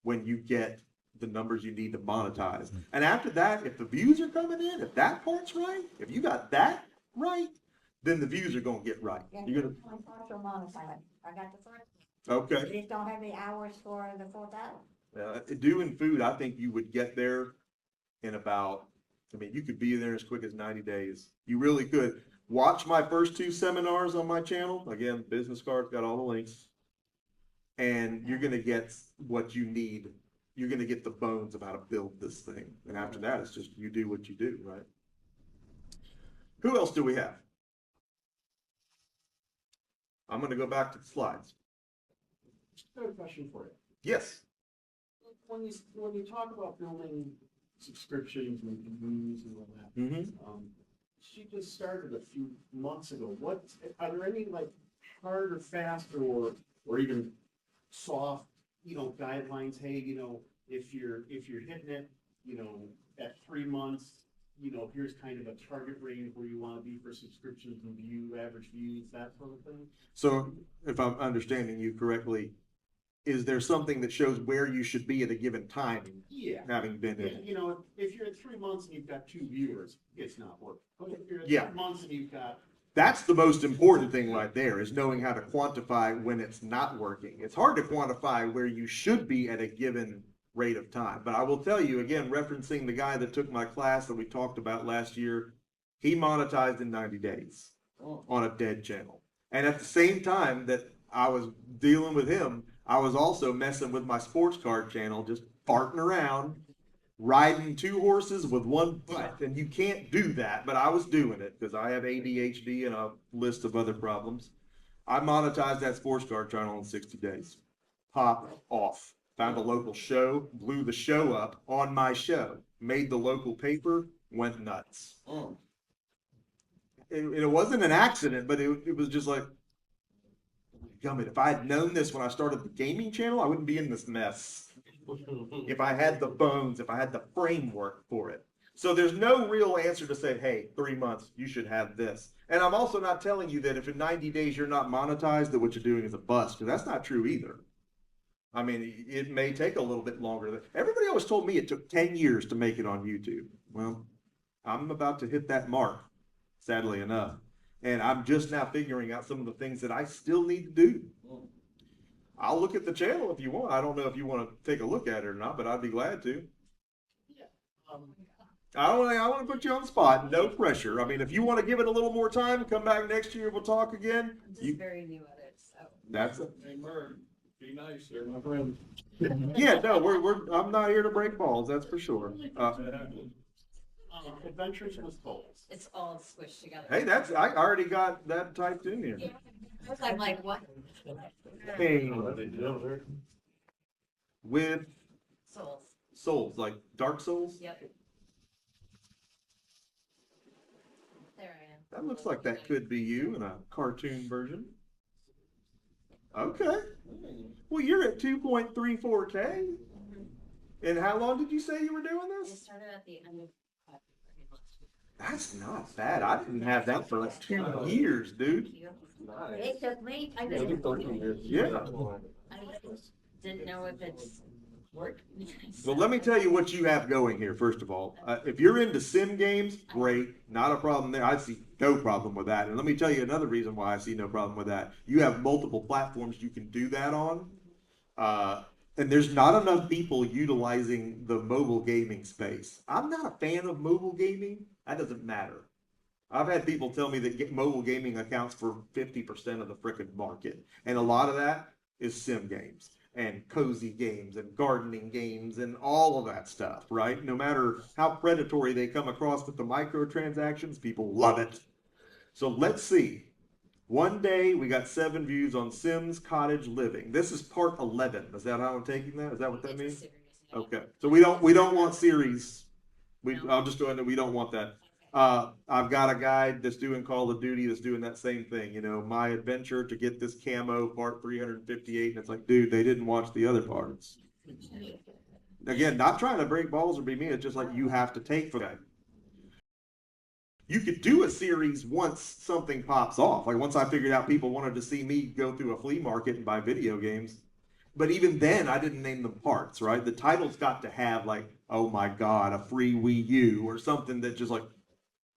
when you get the numbers you need to monetize. And after that, if the views are coming in, if that part's right, if you got that right, then the views are going to get right. Yeah, You're gonna, partial monetize. I got the first. okay. I just don't have the hours for the 4,000. Doing food, I think you would get there in about, you could be there as quick as 90 days. You really could. Watch my first 2 seminars on my channel. Again, business cards, got all the links. And you're going to get what you need. You're going to get the bones of how to build this thing. And after that, it's just you do what you do, right? Who else do we have? I'm going to go back to the slides. I have a question for you. Yes. When you talk about building subscriptions and communities and all that, Mm-hmm. she just started a few months ago. Are there any like hard or fast or even soft, guidelines? Hey, if you're hitting it, at 3 months, here's kind of a target range where you want to be for subscriptions and average views, that sort of thing. So if I'm understanding you correctly, is there something that shows where you should be at a given time, Yeah. having been in it? You know, if you're at 3 months and you've got 2 viewers, it's not working. But if you're at Yeah. 3 months and you've got, That's the most important thing right there, is knowing how to quantify when it's not working. It's hard to quantify where you should be at a given rate of time. But I will tell you, again, referencing the guy that took my class that we talked about last year, he monetized in 90 days on a dead channel. And at the same time that I was dealing with him, I was also messing with my sports card channel, just farting around, riding 2 horses with 1 butt. And you can't do that, but I was doing it because I have ADHD and a list of other problems. I monetized that sports card channel in 60 days. Pop off. Found a local show, blew the show up on my show, made the local paper, went nuts. It wasn't an accident, but it was just like, gummit, if I had known this when I started the gaming channel, I wouldn't be in this mess. If I had the bones, if I had the framework for it. So there's no real answer to say, hey, 3 months, you should have this. And I'm also not telling you that if in 90 days you're not monetized, that what you're doing is a bust, because that's not true either. I mean, it may take a little bit longer. Everybody always told me it took 10 years to make it on YouTube. Well, I'm about to hit that mark, sadly enough. And I'm just now figuring out some of the things that I still need to do. I'll look at the channel if you want. I don't know if you want to take a look at it or not, but I'd be glad to. I want to put you on the spot. No pressure. I mean, if you want to give it a little more time, come back next year. We'll talk again. I'm just very new at it, so. That's it. Hey, Murray, be nice there, my friend. Yeah, no, I'm not here to break balls. That's for sure. Adventures with Souls. It's all squished together. Hey, I already got that typed in here. I'm like, what? Hey, with Souls. souls, like Dark Souls. Yep. There I am. That looks like that could be you in a cartoon version. Okay. Well, you're at 2.34K. And how long did you say you were doing It this? started at the end of. That's not bad. I didn't have that for like 2 years, dude. It took me, I Yeah, didn't, 13 years. Yeah. I didn't know if it's worked. Well, let me tell you what you have going here, first of all. If you're into sim games, great. Not a problem there. I see no problem with that. And let me tell you another reason why I see no problem with that. You have multiple platforms you can do that on. And there's not enough people utilizing the mobile gaming space. I'm not a fan of mobile gaming. That doesn't matter. I've had people tell me that mobile gaming accounts for 50% of the frickin' market. And a lot of that is sim games and cozy games and gardening games and all of that stuff, right? No matter how predatory they come across with the microtransactions, people love it. So let's see. One day we got 7 views on Sims Cottage Living. This is part 11. Is that how I'm taking that? Is that what that means? Okay. So we don't want series. I'll just go into, we don't want that. I've got a guy that's doing Call of Duty that's doing that same thing. You know, my adventure to get this camo, part 358. And it's like, dude, they didn't watch the other parts. Again, not trying to break balls or be mean. It's just like you have to take for that. You could do a series once something pops off. Like once I figured out people wanted to see me go through a flea market and buy video games. But even then, I didn't name them parts, right? The title's got to have like, oh my God, a free Wii U or something that just like,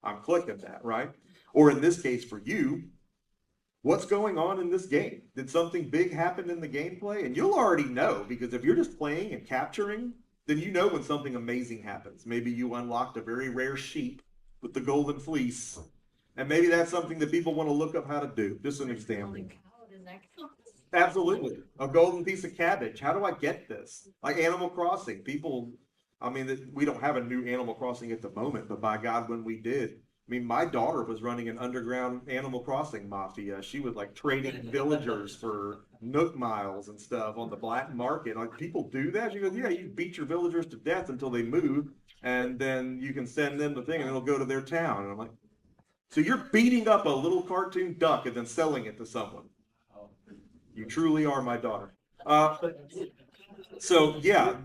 I'm clicking that, right? Or in this case for you, what's going on in this game? Did something big happen in the gameplay? And you'll already know, because if you're just playing and capturing, then you know when something amazing happens. Maybe you unlocked a very rare sheep with the golden fleece. And maybe that's something that people want to look up how to do. Just an example. Absolutely. A golden piece of cabbage. How do I get this? Like Animal Crossing. People, I mean, we don't have a new Animal Crossing at the moment, but by God, when we did, I mean, my daughter was running an underground Animal Crossing mafia. She was like trading villagers for Nook miles and stuff on the black market. Like, people do that? She goes, yeah, you beat your villagers to death until they move, and then you can send them the thing and it'll go to their town. And I'm like, so you're beating up a little cartoon duck and then selling it to someone. You truly are my daughter. So yeah,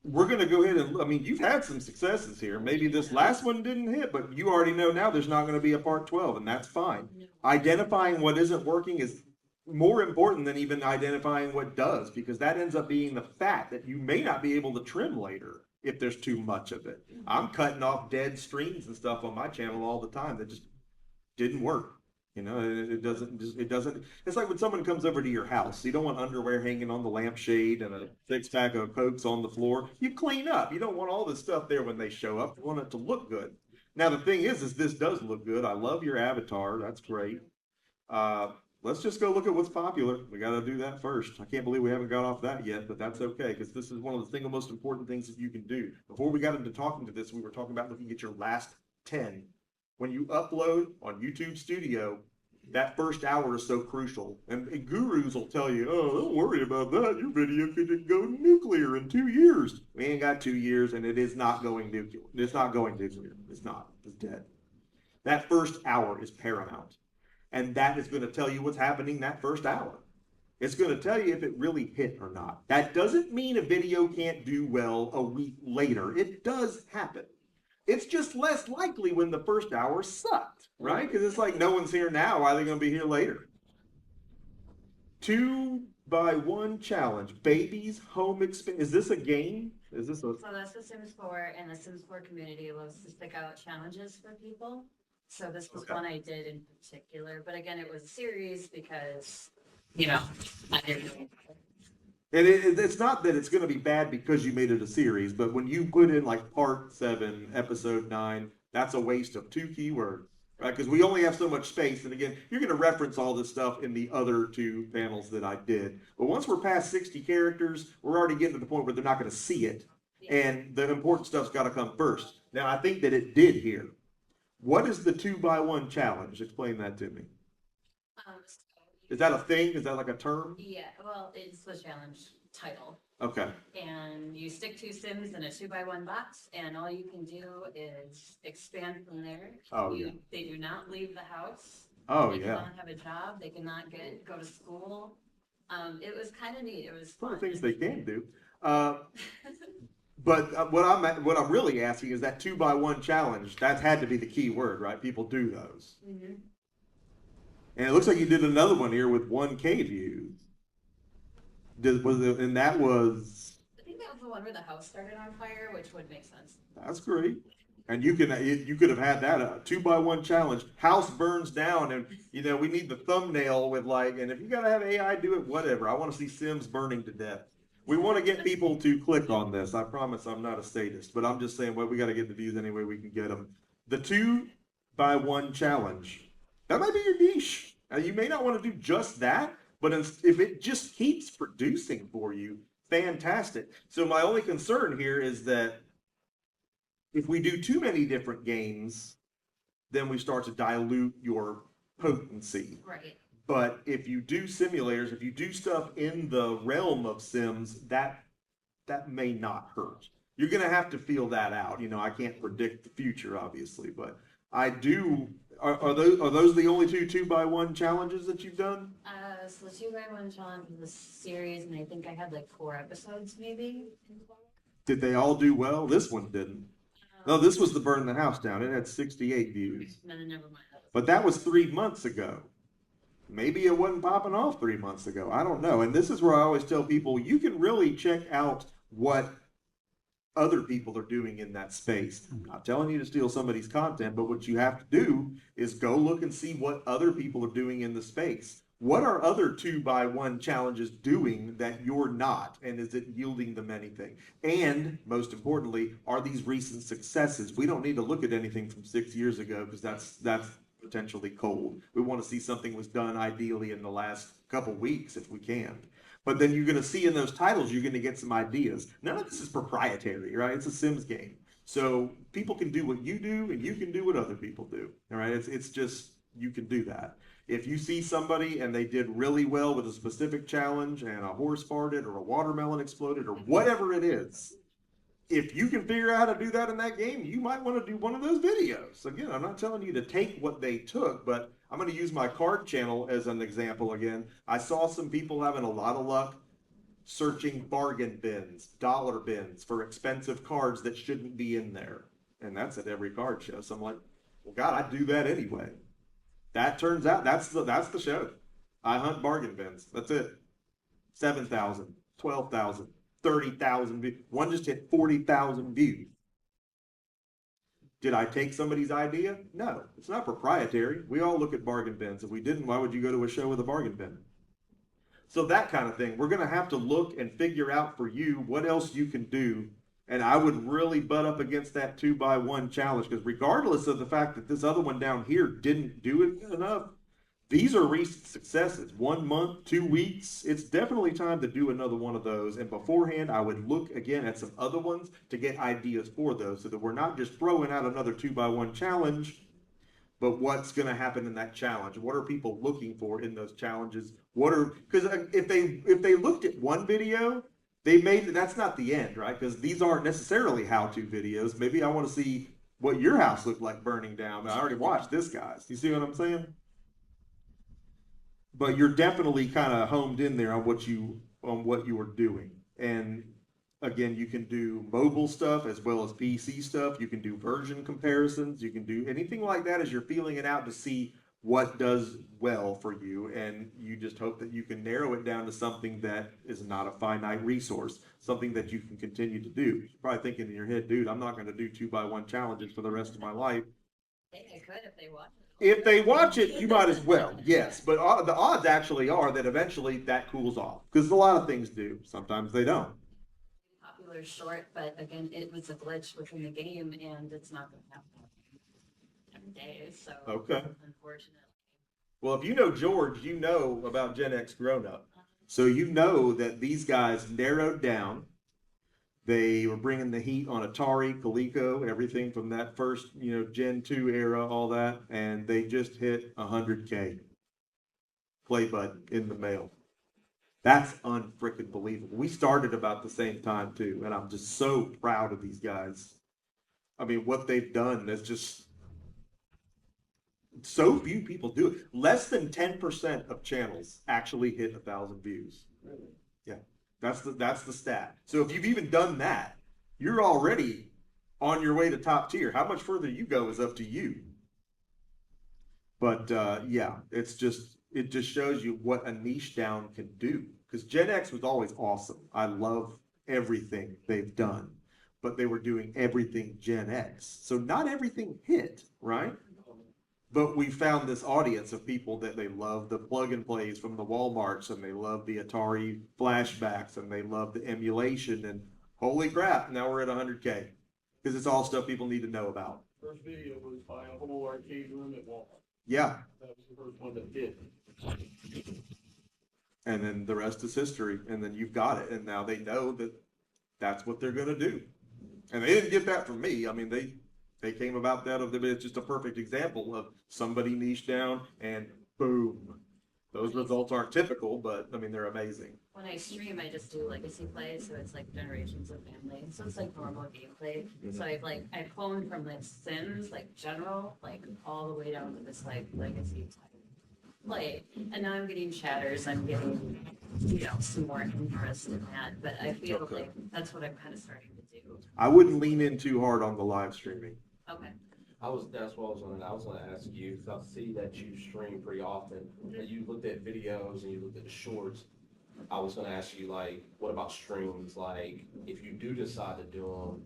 we're going to go ahead and, I mean, you've had some successes here. Maybe this last one didn't hit, but you already know now there's not going to be a part 12, and that's fine. Identifying what isn't working is more important than even identifying what does, because that ends up being the fat that you may not be able to trim later if there's too much of it. I'm cutting off dead streams and stuff on my channel all the time that just didn't work. You know, it doesn't, it's like when someone comes over to your house, you don't want underwear hanging on the lampshade and a 6-pack of Cokes on the floor. You clean up. You don't want all this stuff there when they show up. You want it to look good. Now, the thing is this does look good. I love your avatar. That's great. Let's just go look at what's popular. We got to do that first. I can't believe we haven't got off that yet, but that's okay, because this is one of the single most important things that you can do. Before we got into talking to this, we were talking about looking at your last 10. When you upload on YouTube Studio, that first hour is so crucial. And gurus will tell you, oh, don't worry about that. Your video could go nuclear in 2 years. We ain't got 2 years, and it is not going nuclear. It's not going nuclear. It's not. It's dead. That first hour is paramount. And that is going to tell you what's happening that first hour. It's going to tell you if it really hit or not. That doesn't mean a video can't do well a week later. It does happen. It's just less likely when the first hour sucked, right? Because it's like, no one's here now. Why are they going to be here later? 2x1 challenge. Babies home expense. Is this a game? Is this a... So that's the Sims 4, and the Sims 4 community loves to stick out challenges for people. So this was one I did in particular, but again, it was a series because, you know, I didn't. And it's not that it's going to be bad because you made it a series, but when you put in like part 7, episode 9, that's a waste of 2 keywords, right? Because we only have so much space. And again, you're going to reference all this stuff in the other 2 panels that I did. But once we're past 60 characters, we're already getting to the point where they're not going to see it. And the important stuff's got to come first. Now, I think that it did here. What is the 2x1 challenge? Explain that to me. So Is that a thing? Is that like a term? yeah, well, it's the challenge title. Okay. And you stick 2 Sims in a 2x1 box, and all you can do is expand from there. Oh, yeah. They do not leave the house. Oh, They yeah. cannot have a job. They cannot go to school. It was kind of neat. It was One fun. of the things they can do. But what I'm really asking is that 2x1 challenge. That's had to be the key word, right? People do those. Mm-hmm. And it looks like you did another one here with 1K views. And that was... I think that was the one where the house started on fire, which would make sense. That's great. And you could have had that a 2x1 challenge. House burns down, and you know we need the thumbnail with like. And if you gotta have AI do it, whatever. I want to see Sims burning to death. We want to get people to click on this. I promise I'm not a sadist, but I'm just saying, well, we got to get the views any way we can get them. The 2x1 challenge. That might be your niche. You may not want to do just that, but if it just keeps producing for you, fantastic. So my only concern here is that if we do too many different games, then we start to dilute your potency. Right. But if you do simulators, if you do stuff in the realm of Sims, that may not hurt. You're going to have to feel that out. You know, I can't predict the future, obviously, but I do. Are those the only 2x1 challenges that you've done? So the 2x1 challenge was a series, and I think I had like 4 episodes maybe. Did they all do well? This one didn't. No, this was the burn the house down. It had 68 views. No, never mind. But that was 3 months ago. Maybe it wasn't popping off 3 months ago. I don't know. And this is where I always tell people, you can really check out what other people are doing in that space. I'm not telling you to steal somebody's content, but what you have to do is go look and see what other people are doing in the space. What are other 2x1 challenges doing that you're not? And is it yielding them anything? And most importantly, are these recent successes? We don't need to look at anything from 6 years ago because that's potentially cold. We want to see something was done ideally in the last couple weeks if we can. But then you're going to see in those titles, you're going to get some ideas. None of this is proprietary, right? It's a Sims game. So people can do what you do and you can do what other people do. All right. It's just, you can do that. If you see somebody and they did really well with a specific challenge and a horse farted or a watermelon exploded or whatever it is, if you can figure out how to do that in that game, you might want to do one of those videos. Again, I'm not telling you to take what they took, but I'm going to use my card channel as an example again. I saw some people having a lot of luck searching bargain bins, dollar bins for expensive cards that shouldn't be in there. And that's at every card show. So I'm like, well, God, I'd do that anyway. That turns out that's the show. I hunt bargain bins. That's it. 7,000, 12,000, 30,000 views. One just hit 40,000 views. Did I take somebody's idea? No, it's not proprietary. We all look at bargain bins. If we didn't, why would you go to a show with a bargain bin? So that kind of thing, we're going to have to look and figure out for you what else you can do. And I would really butt up against that 2x1 challenge, because regardless of the fact that this other one down here didn't do it enough, these are recent successes. 1 month, 2 weeks. It's definitely time to do another one of those. And beforehand, I would look again at some other ones to get ideas for those, so that we're not just throwing out another 2x1 challenge, but what's going to happen in that challenge? What are people looking for in those challenges? Because if they looked at one video, they made, that's not the end, right? Because these aren't necessarily how-to videos. Maybe I want to see what your house looked like burning down. I already watched this guy's. You see what I'm saying? But you're definitely kind of homed in there on what you were doing. And again, you can do mobile stuff as well as PC stuff. You can do version comparisons. You can do anything like that as you're feeling it out to see what does well for you. And you just hope that you can narrow it down to something that is not a finite resource, something that you can continue to do. You're probably thinking in your head, dude, I'm not going to do 2x1 challenges for the rest of my life. They could if they watch it. If they watch it, you might as well, yes. But the odds actually are that eventually that cools off, because a lot of things do. Sometimes they don't. Popular short, but again, it was a glitch within the game, and it's not going to happen every day. So Okay. unfortunately. Well, if you know George, you know about Gen X Grown Up. So you know that these guys narrowed down. They were bringing the heat on Atari, Coleco, everything from that first, Gen 2 era, all that, and they just hit 100K play button in the mail. That's unfreaking believable. We started about the same time too, and I'm just so proud of these guys. I mean, what they've done is just so few people do it. Less than 10% of channels actually hit 1,000 views. Yeah. That's the stat. So if you've even done that, you're already on your way to top tier. How much further you go is up to you. But yeah, it just shows you what a niche down can do. Because Gen X was always awesome. I love everything they've done, but they were doing everything Gen X. So not everything hit, right? But we found this audience of people that they love the plug and plays from the Walmarts, and they love the Atari flashbacks, and they love the emulation, and holy crap, now we're at 100K. Because it's all stuff people need to know about. First video was by a whole arcade room at Walmart. Yeah. That was the first one that did. And then the rest is history. And then you've got it. And now they know that that's what they're going to do. And they didn't get that from me. I mean, they came about that of them. It's just a perfect example of somebody niche down and boom. Those results aren't typical, but I mean, they're amazing. When I stream, I just do legacy play, so it's like generations of family. So it's like normal gameplay. So I've honed from like Sims, like general, like all the way down to this like legacy type play. And now I'm getting chatters. I'm getting, some more interest in that. But I feel like that's what I'm kind of starting to do. I wouldn't lean in too hard on the live streaming. Okay. That's what I was gonna ask you, because I see that you stream pretty often, that you looked at videos and you looked at the shorts. I was gonna ask you, like, what about streams? Like, if you do decide to do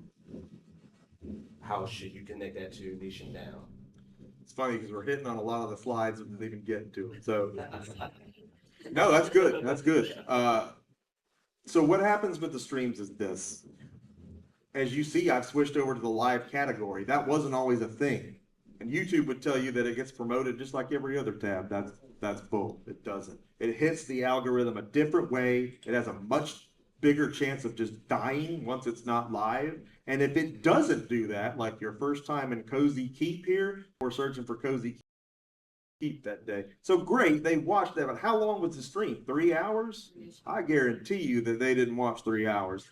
them, how should you connect that to niching down? It's funny because we're hitting on a lot of the slides without even getting to it. So, no, that's good. That's good. So what happens with the streams is this. As you see, I've switched over to the live category. That wasn't always a thing. And YouTube would tell you that it gets promoted just like every other tab. That's bull. It doesn't. It hits the algorithm a different way. It has a much bigger chance of just dying once it's not live. And if it doesn't do that, like your first time in Cozy Keep here, we're searching for Cozy Keep that day. So great, they watched that, but how long was the stream? 3 hours? I guarantee you that they didn't watch 3 hours.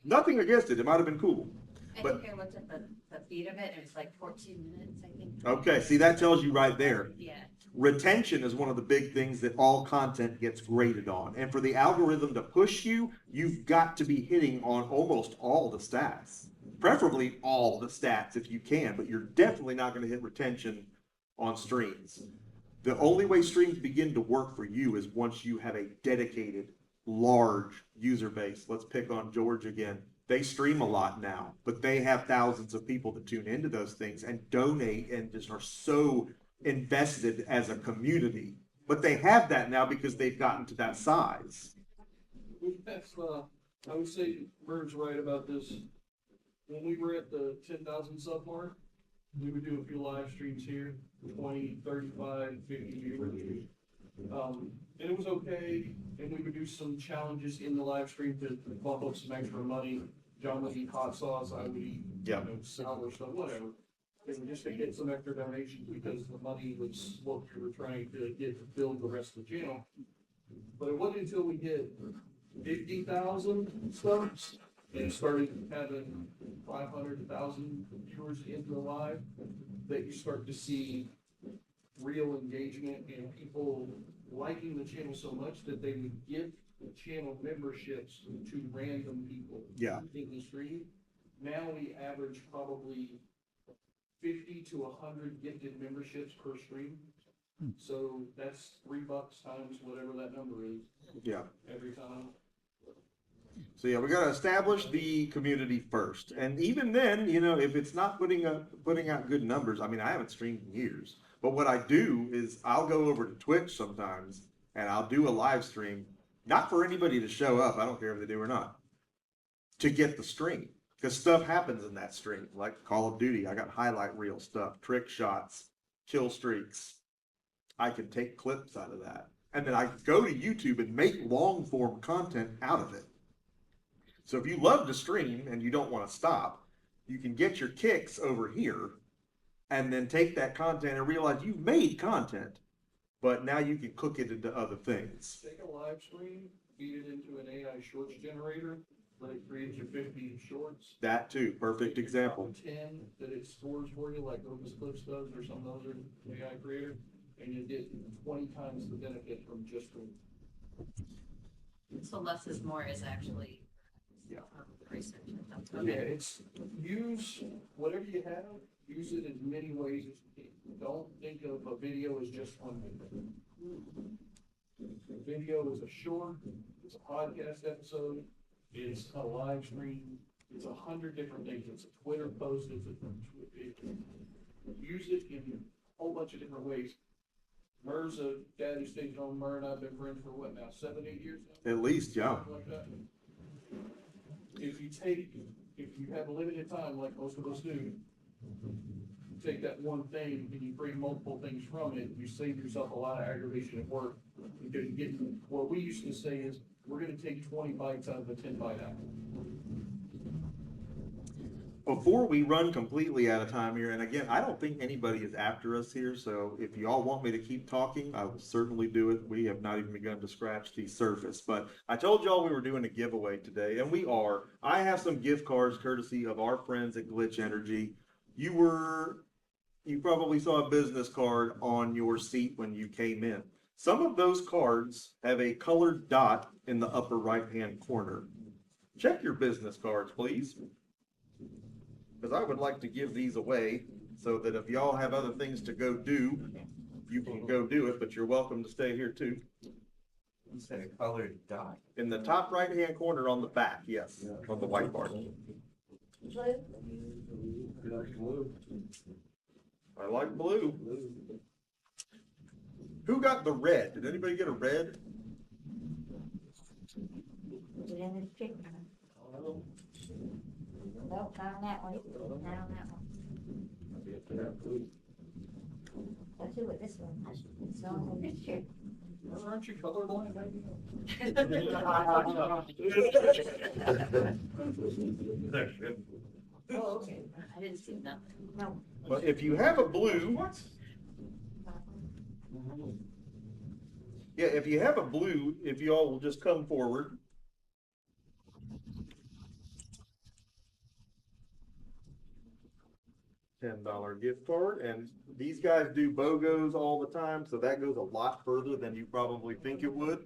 Nothing against it. It might have been cool. I think I looked at the feed of it, and it was like 14 minutes, I think. Okay, see, that tells you right there. Yeah. Retention is one of the big things that all content gets graded on. And for the algorithm to push you, you've got to be hitting on almost all the stats. Preferably all the stats if you can, but you're definitely not going to hit retention on streams. The only way streams begin to work for you is once you have a dedicated, large user base. Let's pick on George again. They stream a lot now, but they have thousands of people that tune into those things and donate and just are so invested as a community. But they have that now because they've gotten to that size. That's, I would say Bird's right about this. When we were at the 10,000 sub mark, we would do a few live streams here, 20, 35, 50 viewers. And it was okay, and we would do some challenges in the live stream to bump up some extra money. John would eat hot sauce, I would eat, Yeah. sour stuff, whatever. And just to get some extra donations because the money was what we were trying to get to build the rest of the channel. But it wasn't until we hit 50,000 subs and started having 500,000 viewers into the live that you start to see real engagement and people liking the channel so much that they would give channel memberships to random people Yeah. in the stream. Now we average probably 50 to 100 gifted memberships per stream. So that's $3 times whatever that number is Yeah. every time. So yeah, we gotta establish the community first. And even then, you know, if it's not putting out good numbers, I mean, I haven't streamed in years. But what I do is I'll go over to Twitch sometimes and I'll do a live stream, not for anybody to show up, I don't care if they do or not, to get the stream. Because stuff happens in that stream, like Call of Duty. I got highlight reel stuff, trick shots, kill streaks. I can take clips out of that. And then I go to YouTube and make long form content out of it. So if you love to stream and you don't want to stop, you can get your kicks over here and then take that content and realize you've made content, but now you can cook it into other things. Take a live stream, feed it into an AI shorts generator, let it create your 50 shorts. That too, perfect Take your example. top 10 that it stores for you, like Opus Clips does, or some other AI creator, and you get 20 times the benefit from just streaming. So less is more is actually. Yeah. The research and stuff. Yeah, Okay. it's, use whatever you have, use it in many ways as you can. Don't think of a video as just one video. A video is a short, it's a podcast episode, it's a live stream, it's 100 different things, it's a Twitter post, use it in a whole bunch of different ways. Murr's a dad who stays home. Murr and I have been friends for what now, 7, 8 years now? At least, yeah. Something like that. If you have a limited time, like most of us do, take that one thing and you bring multiple things from it, you save yourself a lot of aggravation at work. Because you get, what we used to say is, we're gonna take 20 bites out of a 10-bite apple. Before we run completely out of time here, and again, I don't think anybody is after us here, so if you all want me to keep talking, I will certainly do it. We have not even begun to scratch the surface, but I told y'all we were doing a giveaway today, and we are. I have some gift cards courtesy of our friends at Glitch Energy. You probably saw a business card on your seat when you came in. Some of those cards have a colored dot in the upper right-hand corner. Check your business cards, please. Because I would like to give these away so that if y'all have other things to go do, you can go do it, but you're welcome to stay here too. You said a colored dot. In the top right-hand corner on the back, yes, on the white part. I like blue. Who got the red? Did anybody get a red? Is it in this picture? Nope, not on that one. Not on that one. Let's do it this one. It's on the picture. Aren't you colorblind, Oh, okay. I didn't see nothing. No. But if you have a blue, yeah, if you have a blue, if you all will just come forward. $10 gift card, and these guys do BOGOs all the time, so that goes a lot further than you probably think it would.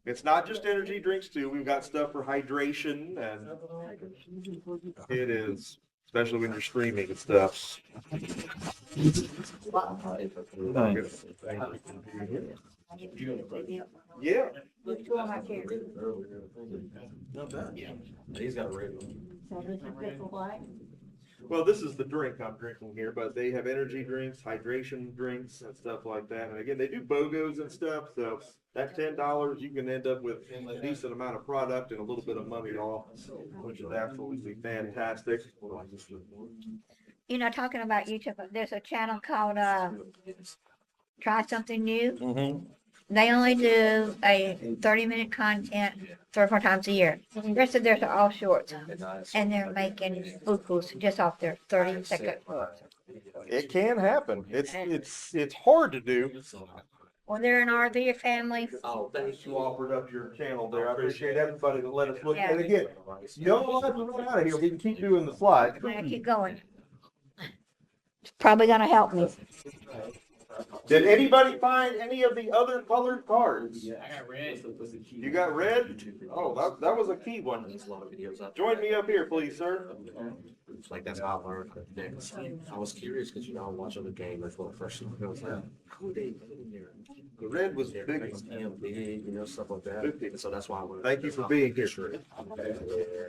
It's not just energy drinks too. We've got stuff for hydration, and it is especially when you're streaming and stuff. Yeah. There's two on my chair. Not bad. Yeah. He's got a red one. So this is good for what? Well, this is the drink I'm drinking here, but they have energy drinks, hydration drinks, and stuff like that. And again, they do BOGOs and stuff, so that $10, you can end up with a decent amount of product and a little bit of money off, which is absolutely fantastic. You know, talking about YouTube, there's a channel called, Try Something New. Mm-hmm. They only do a 30-minute content 3 or 4 times a year. The rest of theirs are all shorts. And they're making bukus just off their 30-second clips. It can happen. It's hard to do. Well, they're an RV family. Oh, thank You you. offered up your channel there. I appreciate everybody that let us look. Yeah. And again, you don't have to run out of here. We can keep doing the slides. I'm gonna keep going. It's probably gonna help me. Did anybody find any of the other colored cards? Yeah, I got red. You got red? Oh, that was a key one. There's a lot of videos out Join me up here, please, sir. It's like that's how I learned next. I was curious because I watch other games for the first time. I was like, who they put in there? The red was big. Big, stuff like that. And so that's why I went. Thank you for being here.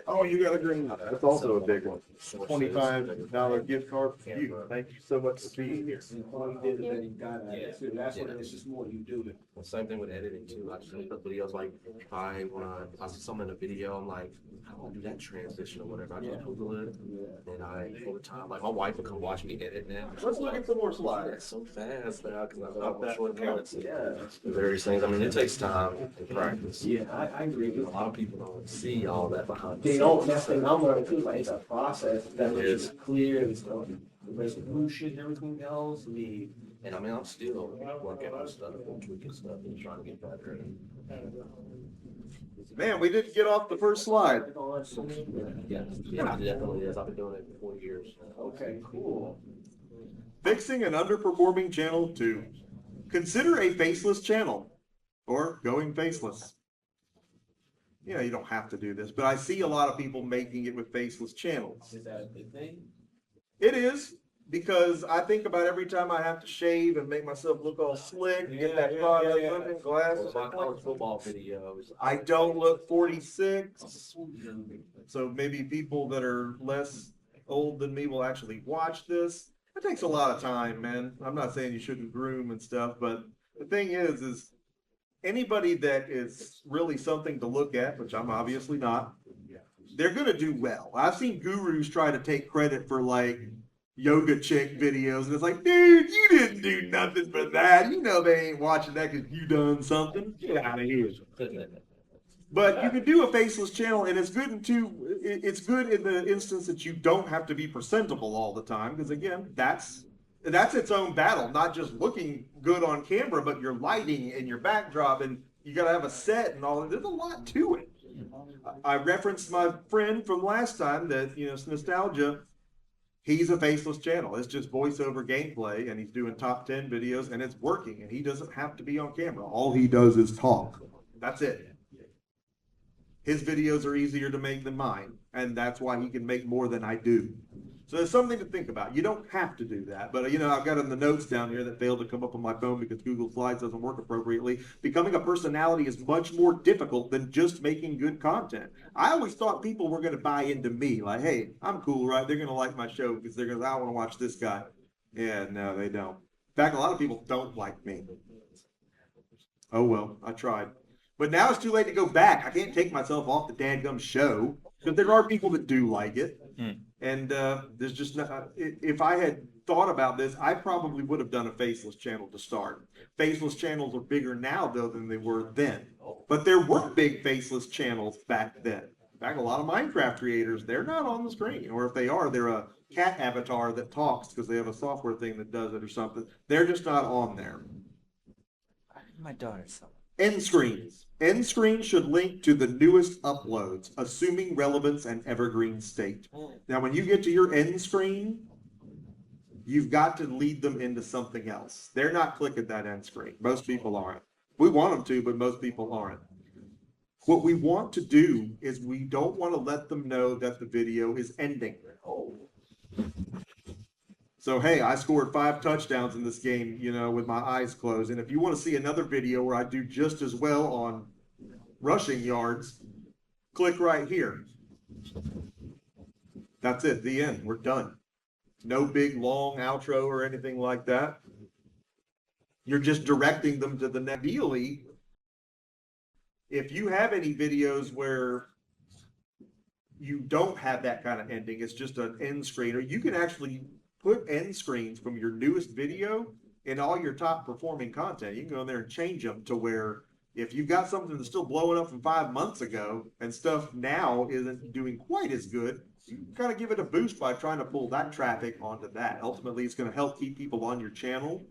Oh, you got a green one. That's also a big one. $25 gift card for you. Thank you so much for being here. That's what it's just more you do it. Well, same thing with editing too. I just put videos like if I see something in a video, I'm like, how do I do that transition or whatever? I just Google it. And over time, like my wife will come watch me edit now. Let's look at some more That's slides. so fast now because I've got shortcuts. Various things. I mean, it takes time to practice. Yeah, I agree. A lot of people don't see all that behind. They don't, that's the thing I'm learning too, like, it's a process, that It is is. clear, it's the resolution, everything else, And I mean, I'm still working on stuff and tweaking stuff and trying to get better. Man, we didn't get off the first slide. Yeah, it definitely is. I've been doing it for 4 years. Okay, cool. Fixing an underperforming channel 2. Consider a faceless channel or going faceless. You know, you don't have to do this, but I see a lot of people making it with faceless channels. Is that a big thing? It is, because I think about every time I have to shave and make myself look all slick, get that product looking, glasses. My college football videos. I don't look 46, so maybe people that are less old than me will actually watch this. It takes a lot of time, man. I'm not saying you shouldn't groom and stuff, but the thing is anybody that is really something to look at, which I'm obviously not, they're gonna do well. I've seen gurus try to take credit for like yoga chick videos, and it's like, dude, you didn't do nothing for that. You know they ain't watching that because you done something. Get out of here. But you can do a faceless channel, and it's good it's good in the instance that you don't have to be presentable all the time, because again, that's its own battle, not just looking good on camera, but your lighting and your backdrop, and you got to have a set and all. There's a lot to it. I referenced my friend from last time that, you know, it's nostalgia. He's a faceless channel. It's just voiceover gameplay, and he's doing top 10 videos, and it's working, and he doesn't have to be on camera. All he does is talk. That's it. His videos are easier to make than mine, and that's why he can make more than I do. So there's something to think about. You don't have to do that, but you know, I've got in the notes down here that failed to come up on my phone because Google Slides doesn't work appropriately. Becoming a personality is much more difficult than just making good content. I always thought people were going to buy into me, like, hey, I'm cool, right? They're going to like my show because they're going to, I want to watch this guy. Yeah, no, they don't. In fact, a lot of people don't like me. Oh well, I tried. But now it's too late to go back. I can't take myself off the dadgum show because there are people that do like it. And there's just not, if I had thought about this, I probably would have done a faceless channel to start. Faceless channels are bigger now, though, than they were then. But there were big faceless channels back then. In fact, a lot of Minecraft creators, they're not on the screen. Or if they are, they're a cat avatar that talks because they have a software thing that does it or something. They're just not on there. My daughter's. End screens. End screen should link to the newest uploads, assuming relevance and evergreen state. Now, when you get to your end screen, you've got to lead them into something else. They're not clicking that end screen. Most people aren't. We want them to, but most people aren't. What we want to do is we don't want to let them know that the video is ending. So, hey, I scored 5 touchdowns in this game, you know, with my eyes closed. And if you want to see another video where I do just as well on rushing yards, click right here. That's it, the end. We're done. No big long outro or anything like that. You're just directing them to the next. Ideally, if you have any videos where you don't have that kind of ending, it's just an end screen, or you can actually put end screens from your newest video in all your top performing content. You can go in there and change them to where if you've got something that's still blowing up from 5 months ago and stuff now isn't doing quite as good, you kind of give it a boost by trying to pull that traffic onto that. Ultimately, it's going to help keep people on your channel.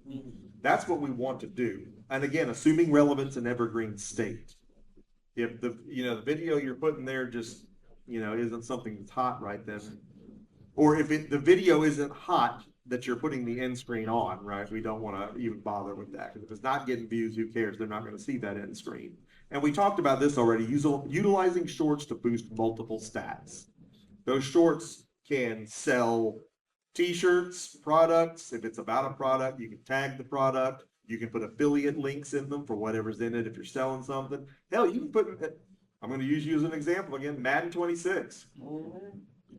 That's what we want to do. And again, assuming relevance and evergreen state. If the the video you're putting there just isn't something that's hot right then, or if the video isn't hot that you're putting the end screen on, right? We don't want to even bother with that, because if it's not getting views, who cares? They're not going to see that end screen. And we talked about this already, utilizing shorts to boost multiple stats. Those shorts can sell t-shirts, products. If it's about a product, you can tag the product. You can put affiliate links in them for whatever's in it if you're selling something. Hell, you can put, I'm going to use you as an example again, Madden 26.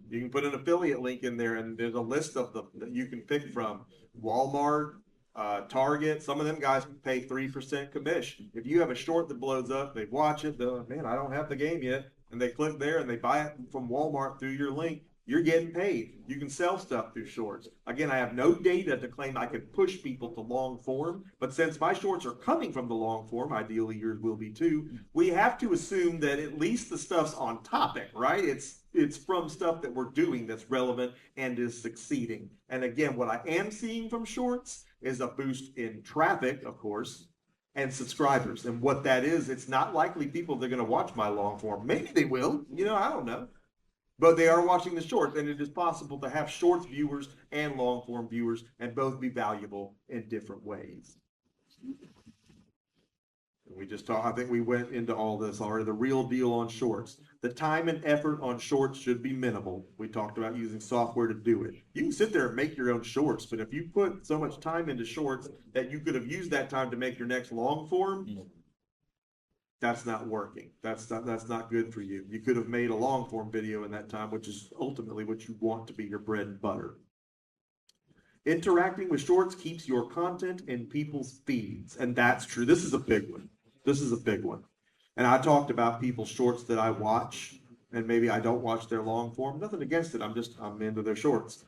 You can put an affiliate link in there, and there's a list of them that you can pick from. Walmart, Target, some of them guys pay 3% commission. If you have a short that blows up, they watch it, they're like, man, I don't have the game yet, and they click there and they buy it from Walmart through your link, you're getting paid. You can sell stuff through shorts. Again, I have no data to claim I could push people to long form, but since my shorts are coming from the long form, ideally yours will be too, we have to assume that at least the stuff's on topic, right? It's from stuff that we're doing that's relevant and is succeeding. And again, what I am seeing from shorts is a boost in traffic, of course, and subscribers. And what that is, it's not likely people that are going to watch my long form. Maybe they will, I don't know. But they are watching the shorts, and it is possible to have shorts viewers and long form viewers and both be valuable in different ways. We just talked, I think we went into all this already. The real deal on shorts. The time and effort on shorts should be minimal. We talked about using software to do it. You can sit there and make your own shorts, but if you put so much time into shorts that you could have used that time to make your next long form, that's not working. That's not good for you. You could have made a long form video in that time, which is ultimately what you want to be your bread and butter. Interacting with shorts keeps your content in people's feeds, and that's true. This is a big one. This is a big one. And I talked about people's shorts that I watch, and maybe I don't watch their long form. Nothing against it. I'm into their shorts.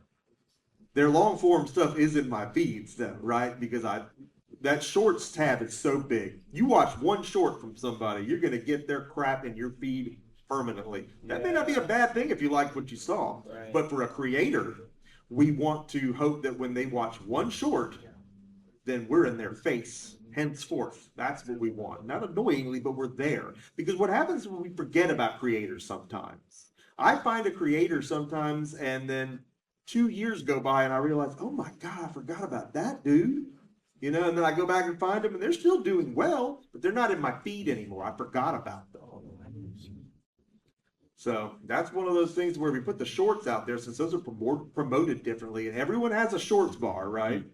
Their long form stuff is in my feeds though, right? Because that shorts tab is so big. You watch one short from somebody, you're going to get their crap in your feed permanently. That may not be a bad thing if you liked what you saw, Right. but for a creator, we want to hope that when they watch one short, then we're in their face. Henceforth, that's what we want. Not annoyingly, but we're there. Because what happens when we forget about creators sometimes? I find a creator sometimes, and then 2 years go by, and I realize, oh my God, I forgot about that dude. And then I go back and find them, and they're still doing well, but they're not in my feed anymore. I forgot about them. So that's one of those things where we put the shorts out there, since those are promoted differently, and everyone has a shorts bar, right?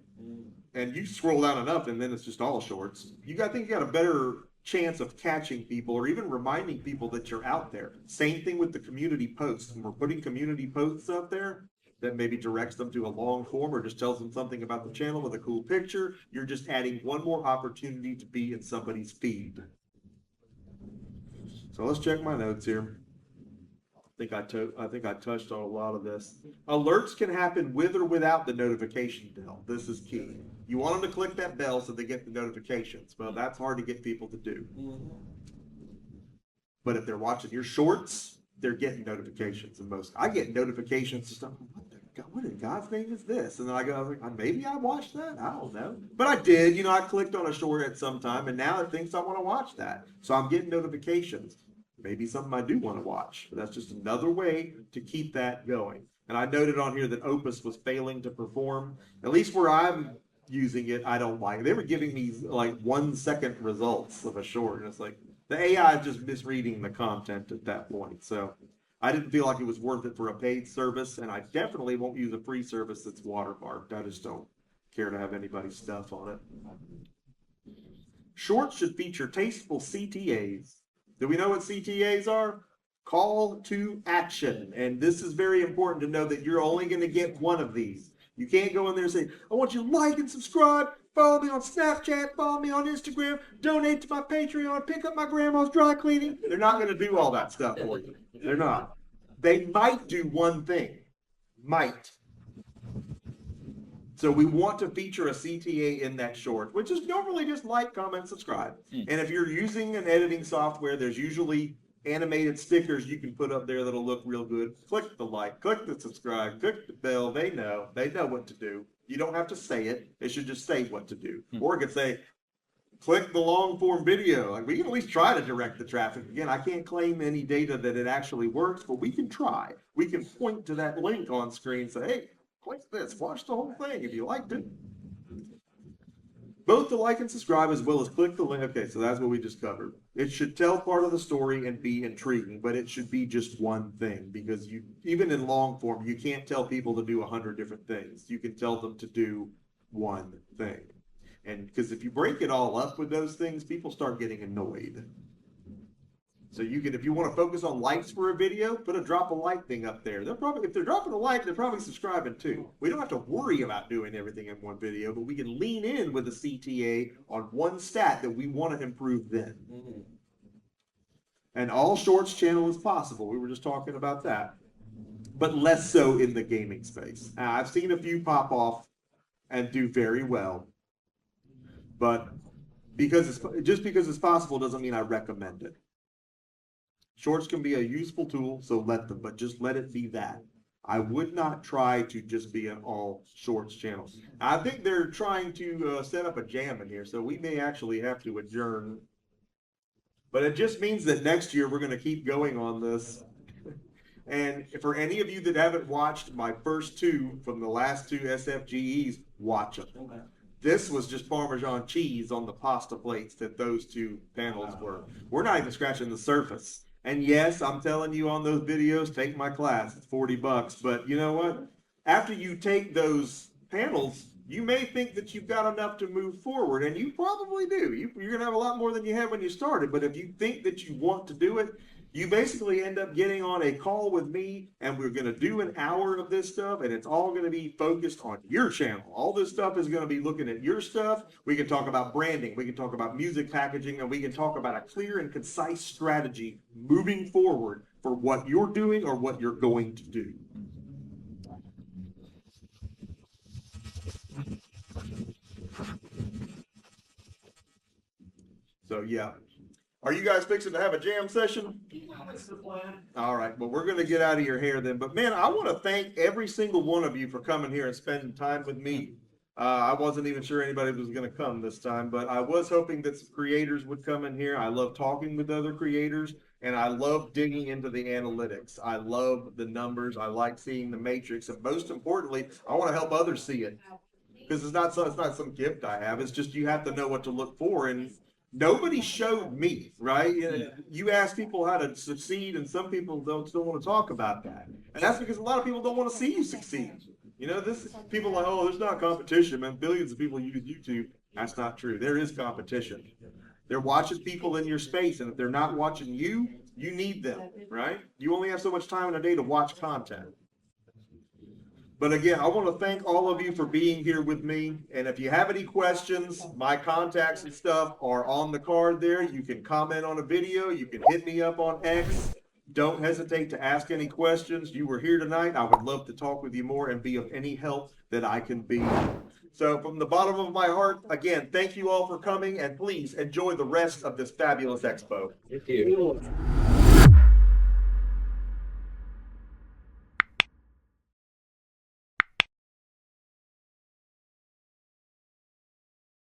And you scroll down enough, and then it's just all shorts. I think you got a better chance of catching people or even reminding people that you're out there. Same thing with the community posts. When we're putting community posts up there, that maybe directs them to a long form or just tells them something about the channel with a cool picture, you're just adding one more opportunity to be in somebody's feed. So let's check my notes here. I think I touched on a lot of this. Alerts can happen with or without the notification bell. This is key. You want them to click that bell so they get the notifications. Well, that's hard to get people to do. But if they're watching your shorts, they're getting notifications. And I get notifications and stuff. What in God's name is this? And then I go, maybe I watched that. I don't know. But I did. I clicked on a short at some time, and now it thinks I want to watch that. So I'm getting notifications. Maybe something I do want to watch. But that's just another way to keep that going. And I noted on here that Opus was failing to perform. At least where I'm using it, I don't like it. They were giving me like 1 second results of a short. And it's like the AI is just misreading the content at that point. So I didn't feel like it was worth it for a paid service, and I definitely won't use a free service that's watermarked. I just don't care to have anybody's stuff on it. Shorts should feature tasteful CTAs. Do we know what CTAs are? Call to action. And this is very important to know that you're only going to get one of these. You can't go in there and say, I want you to like and subscribe, follow me on Snapchat, follow me on Instagram, donate to my Patreon, pick up my grandma's dry cleaning. They're not going to do all that stuff for you. They're not. They might do one thing. Might. So we want to feature a CTA in that short, which is normally just like, comment, subscribe. And if you're using an editing software, there's usually animated stickers you can put up there that'll look real good. Click the like, click the subscribe, click the bell. They know what to do. You don't have to say it. It should just say what to do. Or it could say, click the long form video. Like, we can at least try to direct the traffic. Again, I can't claim any data that it actually works, but we can try. We can point to that link on screen and say, hey, click this, watch the whole thing if you liked it. Both the like and subscribe as well as click the link. Okay, so that's what we just covered. It should tell part of the story and be intriguing, but it should be just one thing, because you, even in long form, you can't tell people to do 100 different things. You can tell them to do one thing. And because if you break it all up with those things, people start getting annoyed. So you can, if you want to focus on likes for a video, put a drop a like thing up there. They'll probably, if they're dropping a like, they're probably subscribing too. We don't have to worry about doing everything in one video, but we can lean in with a CTA on one stat that we want to improve then. And all shorts channel is possible. We were just talking about that, but less so in the gaming space. I've seen a few pop off and do very well, but because it's possible doesn't mean I recommend it. Shorts can be a useful tool, so but just let it be that. I would not try to just be an all shorts channel. I think they're trying to set up a jam in here, so we may actually have to adjourn. But it just means that next year we're going to keep going on this. And for any of you that haven't watched my first two from the last two SFGEs, watch them. Okay. This was just Parmesan cheese on the pasta plates that those two panels were. We're not even scratching the surface. And yes, I'm telling you on those videos, take my class, it's $40. But you know what? After you take those panels, you may think that you've got enough to move forward, and you probably do. You're going to have a lot more than you had when you started. But if you think that you want to do it, you basically end up getting on a call with me, and we're going to do an hour of this stuff, and it's all going to be focused on your channel. All this stuff is going to be looking at your stuff. We can talk about branding, we can talk about music packaging, and we can talk about a clear and concise strategy moving forward for what you're doing or what you're going to do. So yeah. Are you guys fixing to have a jam session? That's the plan. All right, well, we're going to get out of your hair then. But man, I want to thank every single one of you for coming here and spending time with me. I wasn't even sure anybody was going to come this time, but I was hoping that some creators would come in here. I love talking with other creators, and I love digging into the analytics. I love the numbers. I like seeing the matrix, and most importantly, I want to help others see it, because it's not some gift I have. It's just you have to know what to look for, and nobody showed me, right? You ask people how to succeed, and some people don't still want to talk about that. And that's because a lot of people don't want to see you succeed. You know, people are like, oh, there's not competition, man. Billions of people use YouTube. That's not true. There is competition. They're watching people in your space, and if they're not watching you, you need them, right? You only have so much time in a day to watch content. But again, I want to thank all of you for being here with me. And if you have any questions, my contacts and stuff are on the card there. You can comment on a video. You can hit me up on X. Don't hesitate to ask any questions. You were here tonight. I would love to talk with you more and be of any help that I can be. So from the bottom of my heart, again, thank you all for coming, and please enjoy the rest of this fabulous expo. Thank you.